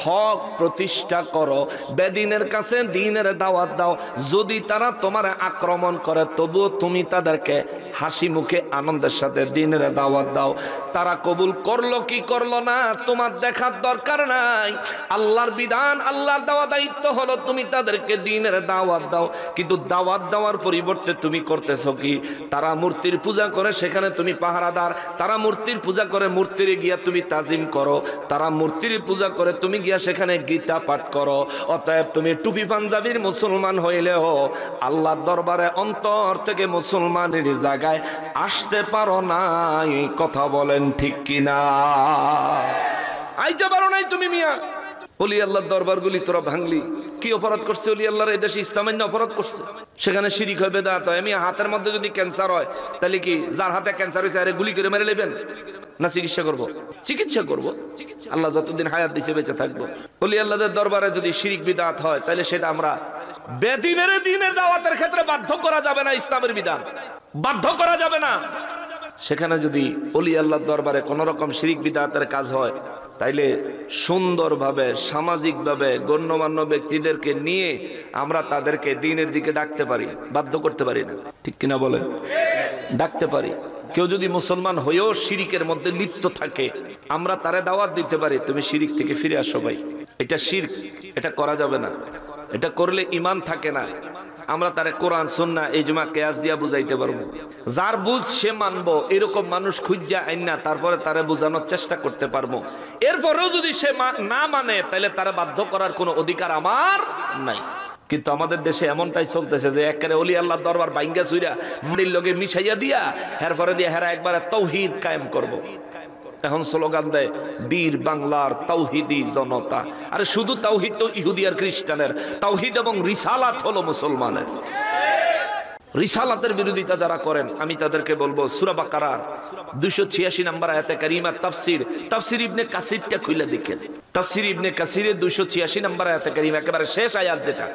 হক প্রতিষ্ঠা করো, বেদিনের কাছে দ্বীনের দাওয়াত দাও। যদি তারা তোমার আক্রমণ করে তবুও তুমি তাদেরকে হাসি মুখে আনন্দের সাথে দ্বীনের দাওয়াত দাও। তারা কবুল করলো কি করলো না তোমার দেখার দরকার নাই। আল্লাহর বিধান, আল্লাহর দেওয়া দায়িত্ব হলো তুমি তাদেরকে দ্বীনের দাওয়াত দাও। কিন্তু দাওয়াত দেওয়ার পরিবর্তে তুমি করতেছো কি? তারা মূর্তির পূজা করে, সেখানে তুমি পাহারাদার। তারা মূর্তির পূজা করে, মূর্তির গিয়া তুমি তাজিম করো। তারা মূর্তির পূজা করে, তুমি গিয়া সেখানে গীতা পাঠ করো। অতএব তুমি টুপি পাঞ্জাবির মুসলমান হইলেও আল্লাহর দরবারে অন্তর থেকে মুসলমানের জায়গায় আসতে পারো না। এই কথা বলেন ঠিক কিনা? আইতে পারো নাই তুমি মিয়া। ওলি আল্লাহর দরবারগুলি তোরা ভাঙলি, কি অপরাধ করছে? ওলি আল্লাহর এই দেশে ইসলামের অপরাধ করছে, সেখানে শিরিক হয়, বেদাত হয়। আমি হাতের মধ্যে যদি ক্যান্সার হয় তাহলে কি যার হাতে ক্যান্সার হয়েছে আরে গুলি করে মেরে নেবেন না? চিকিৎসা করব, চিকিৎসা করব। আল্লাহ যতদিন হায়াত দিছে বেঁচে থাকবো। ওলি আল্লাহদের দরবারে যদি শিরিক বিদাত হয় তাহলে সেটা আমরা বেদিনের দ্বীনের দাওয়াতের ক্ষেত্রে বাধ্য করা যাবে না। ইসলামের বিধান বাধ্য করা যাবে না। সেখানে যদি ওলি আল্লাহর দরবারে কোন রকম শিরিক বিদাতের কাজ হয় তাইলে সুন্দরভাবে সামাজিকভাবে গণ্যমান্য ব্যক্তিদেরকে নিয়ে আমরা তাদেরকে দ্বীনের দিকে ডাকতে পারি, বাধ্য করতে পারি না, ঠিক কিনা বলেন? ডাকতে পারি। কেউ যদি মুসলমান হয়েও শিরিকের মধ্যে লিপ্ত থাকে আমরা তারে দাওয়াত দিতে পারি, তুমি শিরিক থেকে ফিরে আসো ভাই, এটা শিরক, এটা করা যাবে না, এটা করলে ঈমান থাকে না। আমরা তারে কোরআন সুন্নাহ ইজমা কিয়াস দিয়া বুঝাইতে পারবো। যার বুঝ সে মানবো, এরকম মানুষ খুঁজা আইনা তারপরে তারে বোঝানোর চেষ্টা করতে পারবো। এরপরেও যদি সে না মানে তাহলে তারে বাধ্য করার কোনো অধিকার আমার নাই। কিন্তু আমাদের দেশে এমনটাই চলতেছে যে একেবারে ওলি আল্লাহর দরবার বাইঙ্গা চুইরা মাটির লগে মিশাইয়া দিয়া এরপরে দিয়ে হেরা একবারে তাওহীদ কায়েম করব। এখন স্লোগান দেয় বীর বাংলার তাওহীদি জনতা। আরে শুধু তাওহীদ তো ইহুদি আর খ্রিস্টানের, তাওহীদ এবং রিসালাত হলো মুসলমানের। রিসালাতের বিরোধিতা যারা করেন আমি তাদেরকে বলবো সূরা বাকারার 286 নম্বর আয়াতে কারিমা তাফসীর ইবনে কাসিরটা খুলে দেখেন। তাফসীর ইবনে কাসিরের 286 নম্বর আয়াতে কারিমা একেবারে শেষ আয়াত, যেটা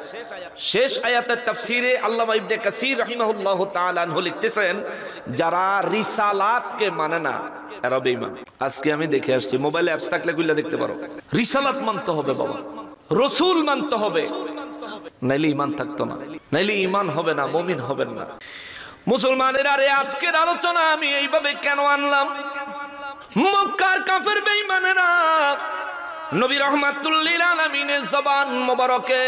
শেষ আয়াতের তাফসীরে আল্লামা ইবনে কাসির রাহিমাহুল্লাহু তাআলা আনহু লিখতেছেন যারা রিসালাতকে মানে না এরা বেঈমান। আজকে আমি দেখে আসছি, মোবাইলে অ্যাপস থাকলে খুলে দেখতে পারো। রিসালাত মানতে হবে বাবা, রাসূল মানতে হবে, নাইলে ঈমান থাকতো না, নাইলে ঈমান হবে না, মুমিন হবেন না। মুসলমানের আরে আজকের আলোচনা আমি এইভাবে কেন আনলাম? মক্কার কাফের বেঈমানেরা নবী রাহমাতুল লিল আলামিনের জবান মোবারকে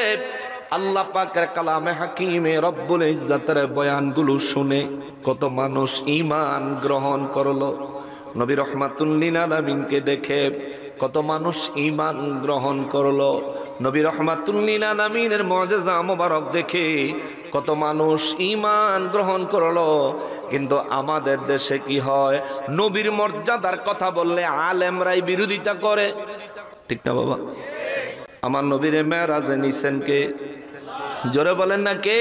আল্লাহ পাকের কালামে হাকিমে রব্বুল ইজ্জাতের বয়ানগুলো শুনে কত মানুষ ঈমান গ্রহণ করলো। নবী রাহমাতুল লিল আলামিনকে দেখে কত মানুষ ঈমান গ্রহণ করলো। নবী রাহমাতুল লিল আলামিনের মুআজিজা মোবারক দেখে কত মানুষ ঈমান গ্রহণ করলো। কিন্তু আমাদের দেশে কি হয়, নবীর মর্যাদার কথা বললে আলেমরাই বিরোধিতা করে। ঠিক না বাবা? আমার নবীর মেরাজে নিছেন কে? জোরে বলেন না কে?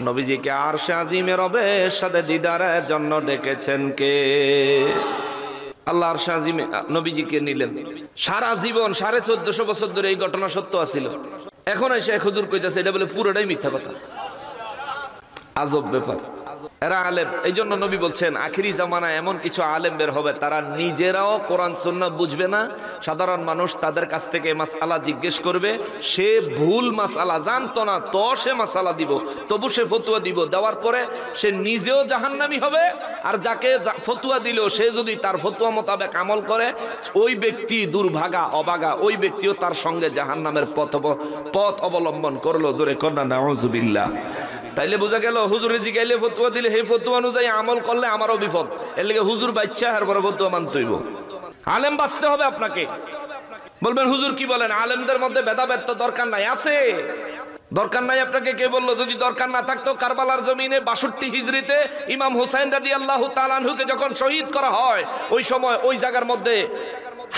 নবীজিকে আরশে আজিমে রবের সাথে দিদারের জন্য ডেকেছেন কে? আল্লাহ আরশে আজিমে নবীজিকে নিলেন। সারা জীবন 1450 বছর ধরে এই ঘটনা সত্য আছিল। এখন এসে হুজুর কইতাছে এটা বলে পুরোটাই মিথ্যা কথা। আজব ব্যাপার। এরা আলেম। এই জন্য নবী বলছেন আখিরি জামানায় এমন কিছু আলেম বের হবে, তারা নিজেরাও কোরআন সুন্নাহ বুঝবে না। সাধারণ মানুষ তাদের কাছ থেকে মাসআলা জিজ্ঞেস করবে, সে ভুল মাসআলা জানতো না, তো সে মাসআলা দিব, তবু সে ফতুয়া দিব। দেওয়ার পরে সে নিজেও জাহান্নামী হবে, আর যাকে ফতুয়া দিল সে যদি তার ফতুয়া মোতাবেক আমল করে, ওই ব্যক্তি দুর্ভাগা অবাগা, ওই ব্যক্তিও তার সঙ্গে জাহান্নামের পথ অবলম্বন করলো। জোরে কন্যা নাউজুবিল্লাহ। তাইলে বোঝা গেল হুজুরে জিগাইলে ফতুয়া দিলে সেই ফতুয়া অনুযায়ী আমল করলে আমারও বিপদ। এর লেগে হুজুর বাচ্চা আর বড় ফতুয়া মানতে হইব। আলেম বাঁচতে হবে আপনাকে। বলবেন হুজুর কি বলেন, আলেমদের মধ্যে ভেদাভেদ তো দরকার নাই। আছে, দরকার নাই আপনাকে কে বললো? যদি দরকার না থাকতো কারবালার জমিনে 62 হিজরিতে ইমাম হুসাইন রাদিয়াল্লাহু তাআলা আনহুকে যখন শহীদ করা হয়, ওই সময় ওই জায়গার মধ্যে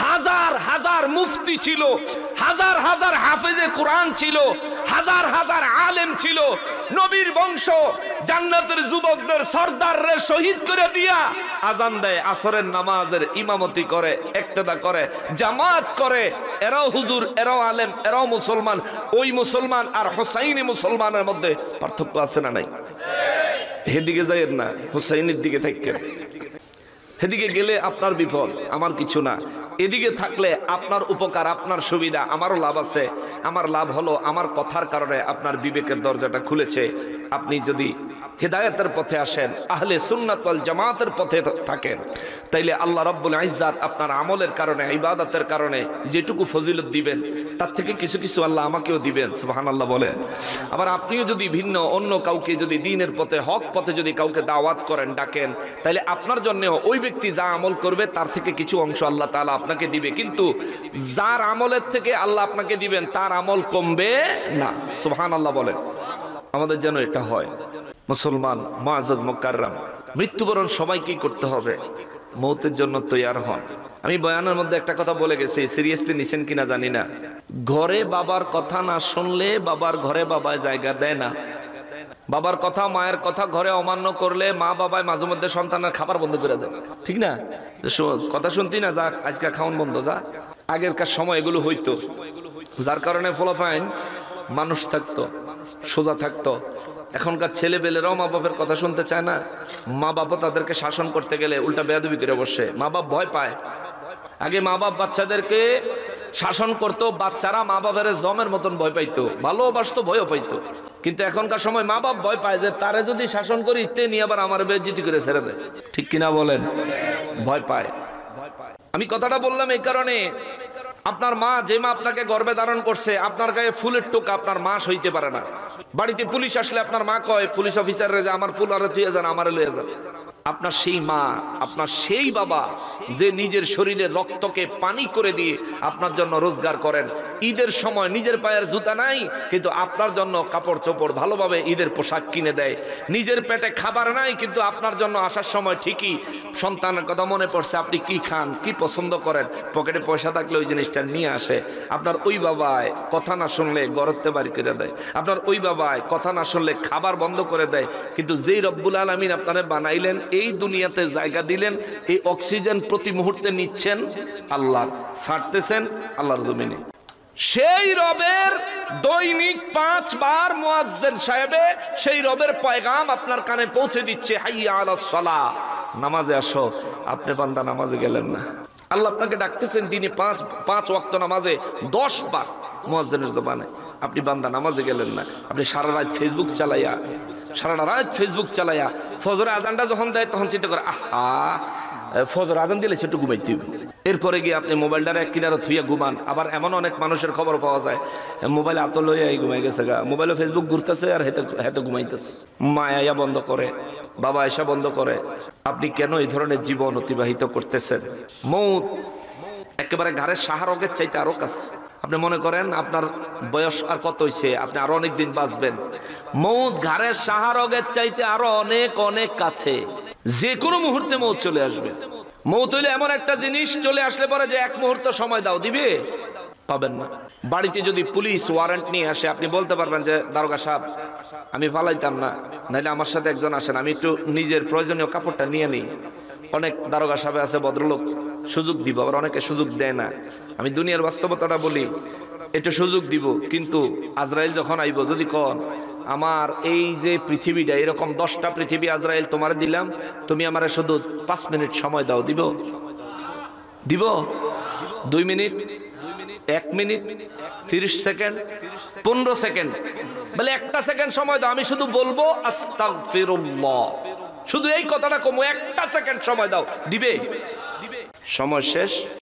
হাজার হাজার মুফতি ছিল, হাজার হাজার হাফেজে কোরআন ছিল, হাজার হাজার আলেম ছিল। নবীর বংশ জান্নাতের যুবকদের সরদাররে শহীদ করে দিয়া আজান দেয়, আসরের নামাজের ইমামতি করে, ইক্তেদা করে, জামাত করে। এরাও হুজুর, এরাও আলেম, এরাও মুসলমান। ওই মুসলমান আর হুসাইনি মুসলমানের মধ্যে পার্থক্য আছে না নাই? হেদিকে যাইয়েন না, হুসাইনের দিকে থাকেন। সেদিকে গেলে আপনার বিপদ, আমার কিছু না। এদিকে থাকলে আপনার উপকার, আপনার সুবিধা, আমারও লাভ আছে। আমার লাভ হলো আমার কথার কারণে আপনার বিবেকের দরজাটা খুলেছে। আপনি যদি হিদায়াতের পথে আসেন, আহলে সুন্নাত ওয়াল জামাতের পথে থাকেন, তাইলে আল্লাহ রাব্বুল ইজ্জাত আপনার আমলের কারণে, ইবাদতের কারণে যেটুকু ফজিলত দিবেন, তার থেকে কিছু কিছু আল্লাহ আমাকেও দিবেন। সুবহানাল্লাহ বলে। আবার আপনিও যদি ভিন্ন অন্য কাউকে যদি দ্বীনের পথে, হক পথে যদি কাউকে দাওয়াত করেন, ডাকেন, তাইলে আপনার জন্য ওই ব্যক্তি যা আমল করবে তার থেকে কিছু অংশ আল্লাহ তাআলা আপনাকে দিবে। কিন্তু যার আমলের থেকে আল্লাহ আপনাকে দিবেন তার আমল কমবে না। সুবহানাল্লাহ বলে। আমাদের যেন এটা হয়। মুসলমান মুআজ্জাজ মুকাররম, মৃত্যুবরণ সবাইকেই করতে হবে। মৌতের জন্য তৈয়ার হন। আমি বয়ানের মধ্যে একটা কথা বলে গেছি, সিরিয়াসলি নিছেন কিনা জানি না। ঘরে বাবার কথা না শুনলে বাবার ঘরে বাবায় জায়গা দেয় না। বাবার কথা, মায়ের কথা ঘরে অমান্য করলে মা বাবায় মাঝে মধ্যে সন্তানের খাবার বন্ধ করে দেয়। ঠিক না? কথা শুনতি না, যা আজকে খাওয়ান বন্ধ, যা। আগেরকার সময় এগুলো হইতো, যার কারণে ফলাফাইন মানুষ থাকতো, সোজা থাকতো। এখনকার ছেলে পেলেরাও মা বাপের কথা শুনতে চায় না। মা বাবা তাদেরকে শাসন করতে গেলে উল্টা বেয়াদবি করে বসে। মা বাপ ভয় পায়। আগে মা বাপ বাচ্চাদেরকে শাসন করতো, বাচ্চারা মা বাপের জমের মতন ভয় পাইতো, ভালোবাসতো, ভয়ও পাইতো। কিন্তু এখনকার সময় মা বাপ ভয় পায় যে তারে যদি শাসন করি তে নিয়ে আবার আমার বেইজ্জতি করে ছেড়ে দেয়। ঠিক কিনা বলেন? ভয় পায়। আমি কথাটা বললাম এই কারণে, আপনার মা, যে মা আপনাকে গর্ভে ধারণ করছে, আপনার গায়ে ফুলের টোকা আপনার মা সইতে পারে না। বাড়িতে পুলিশ আসলে আপনার মা কয় পুলিশ অফিসাররে যে আমার ফুল আরে থুয়ে যান, আমারে লয়ে যান। আপনার সেই মা, আপনার সেই বাবা যে নিজের শরীরের রক্তকে পানি করে দিয়ে আপনার জন্য রোজগার করেন। ঈদের সময় নিজের পায়ের জুতা নাই, কিন্তু আপনার জন্য কাপড় চোপড় ভালোভাবে ঈদের পোশাক কিনে দেয়। নিজের পেটে খাবার নাই, কিন্তু আপনার জন্য আসার সময় ঠিকই সন্তানের কথা মনে পড়ছে, আপনি কি খান, কি পছন্দ করেন, পকেটে পয়সা থাকলে ওই জিনিসটা নিয়ে আসে। আপনার ওই বাবায় কথা না শুনলে গরতে বাড়ি করে দেয়। আপনার ওই বাবায় কথা না শুনলে খাবার বন্ধ করে দেয়। কিন্তু যেই রব্বুল আলামিন আপনারে বানাইলেন, এই দুনিয়াতে জায়গা দিলেন, এই অক্সিজেন প্রতি মুহূর্তে নিচ্ছেন আল্লাহর, ছাড়তেছেন আল্লাহর জমিনে। সেই রবের দৈনিক 5 বার মুয়াজ্জিন সাহেবে সেই রবের পয়গাম আপনার কানে পৌঁছে দিচ্ছে, হাইয়া আলাস সালাহ, নামাজে আসো। আপনি বান্দা নামাজে গেলেন না। আল্লাহ আপনাকে ডাকতেছেন দিনে 5 ওয়াক্ত নামাজে 10 বার মুয়াজ্জিনের জবানে। আপনি বান্দা নামাজে গেলেন না। আপনি সারা রাত ফেসবুক চালাইয়া, সারাটা রাত ফেসবুক চালাইয়া ফজরের আজানটা যখন দেয় তখন চিন্তা করে, আহা ফজর আজান দিলে সেটু ঘুমাইতে হবে। এরপরে গিয়ে আপনি মোবাইলটারে এক কিনারে থুইয়া ঘুমান। আবার এমন অনেক মানুষের খবর পাওয়া যায় মোবাইল আত লইয়া ঘুমাই গেছে গা, মোবাইলে ফেসবুক ঘুরতেছে আর হেতে ঘুমাইতেছে। মা আয়া বন্ধ করে, বাবা এসা বন্ধ করে। আপনি কেন এই ধরনের জীবন অতিবাহিত করতেছেন? মৌত একেবারে ঘাড়ের শাহরগের চাইতে আরো কাছে। আপনি মনে করেন আপনার বয়স আর কত হইছে, আপনি আরো অনেক দিন বাঁচবেন, মৌত ঘাড়ের শাহরগের চাইতে আরো অনেক অনেক কাছে। যে কোনো মুহূর্তে মৌত চলে আসবে। মৌত হইলে এমন একটা জিনিস, চলে আসলে পরে যে এক মুহূর্ত সময় দাও, দিবে? পাবেন না। বাড়িতে যদি পুলিশ ওয়ারেন্ট নিয়ে আসে, আপনি বলতে পারবেন যে দারোগা সাহেব আমি পালাইতাম না, নাইলে আমার সাথে একজন আসেন, আমি একটু নিজের প্রয়োজনীয় কাপড়টা নিয়ে নিই। অনেক দারোগা সাহেব আছে ভদ্রলোক, সুযোগ দিব, আবার অনেকে সুযোগ দেয় না। আমি দুনিয়ার বাস্তবতাটা বলি, একটু সুযোগ দিব, কিন্তু আজরাইল যখন আইব, যদি কন আমার এই যে পৃথিবীটা এরকম 10টা পৃথিবী আজরাইল তোমার দিলাম, তুমি আমার শুধু 5 মিনিট সময় দাও, দিব? দিব? 2 মিনিট, 1 মিনিট, 30 সেকেন্ড, 15 সেকেন্ড, বলে 1টা সেকেন্ড সময় দাও, আমি শুধু বলবো আস্তাগফিরুল্লাহ, শুধু এই কথাটা কমো, 1টা সেকেন্ড সময় দাও, দিবে? সময় শেষ।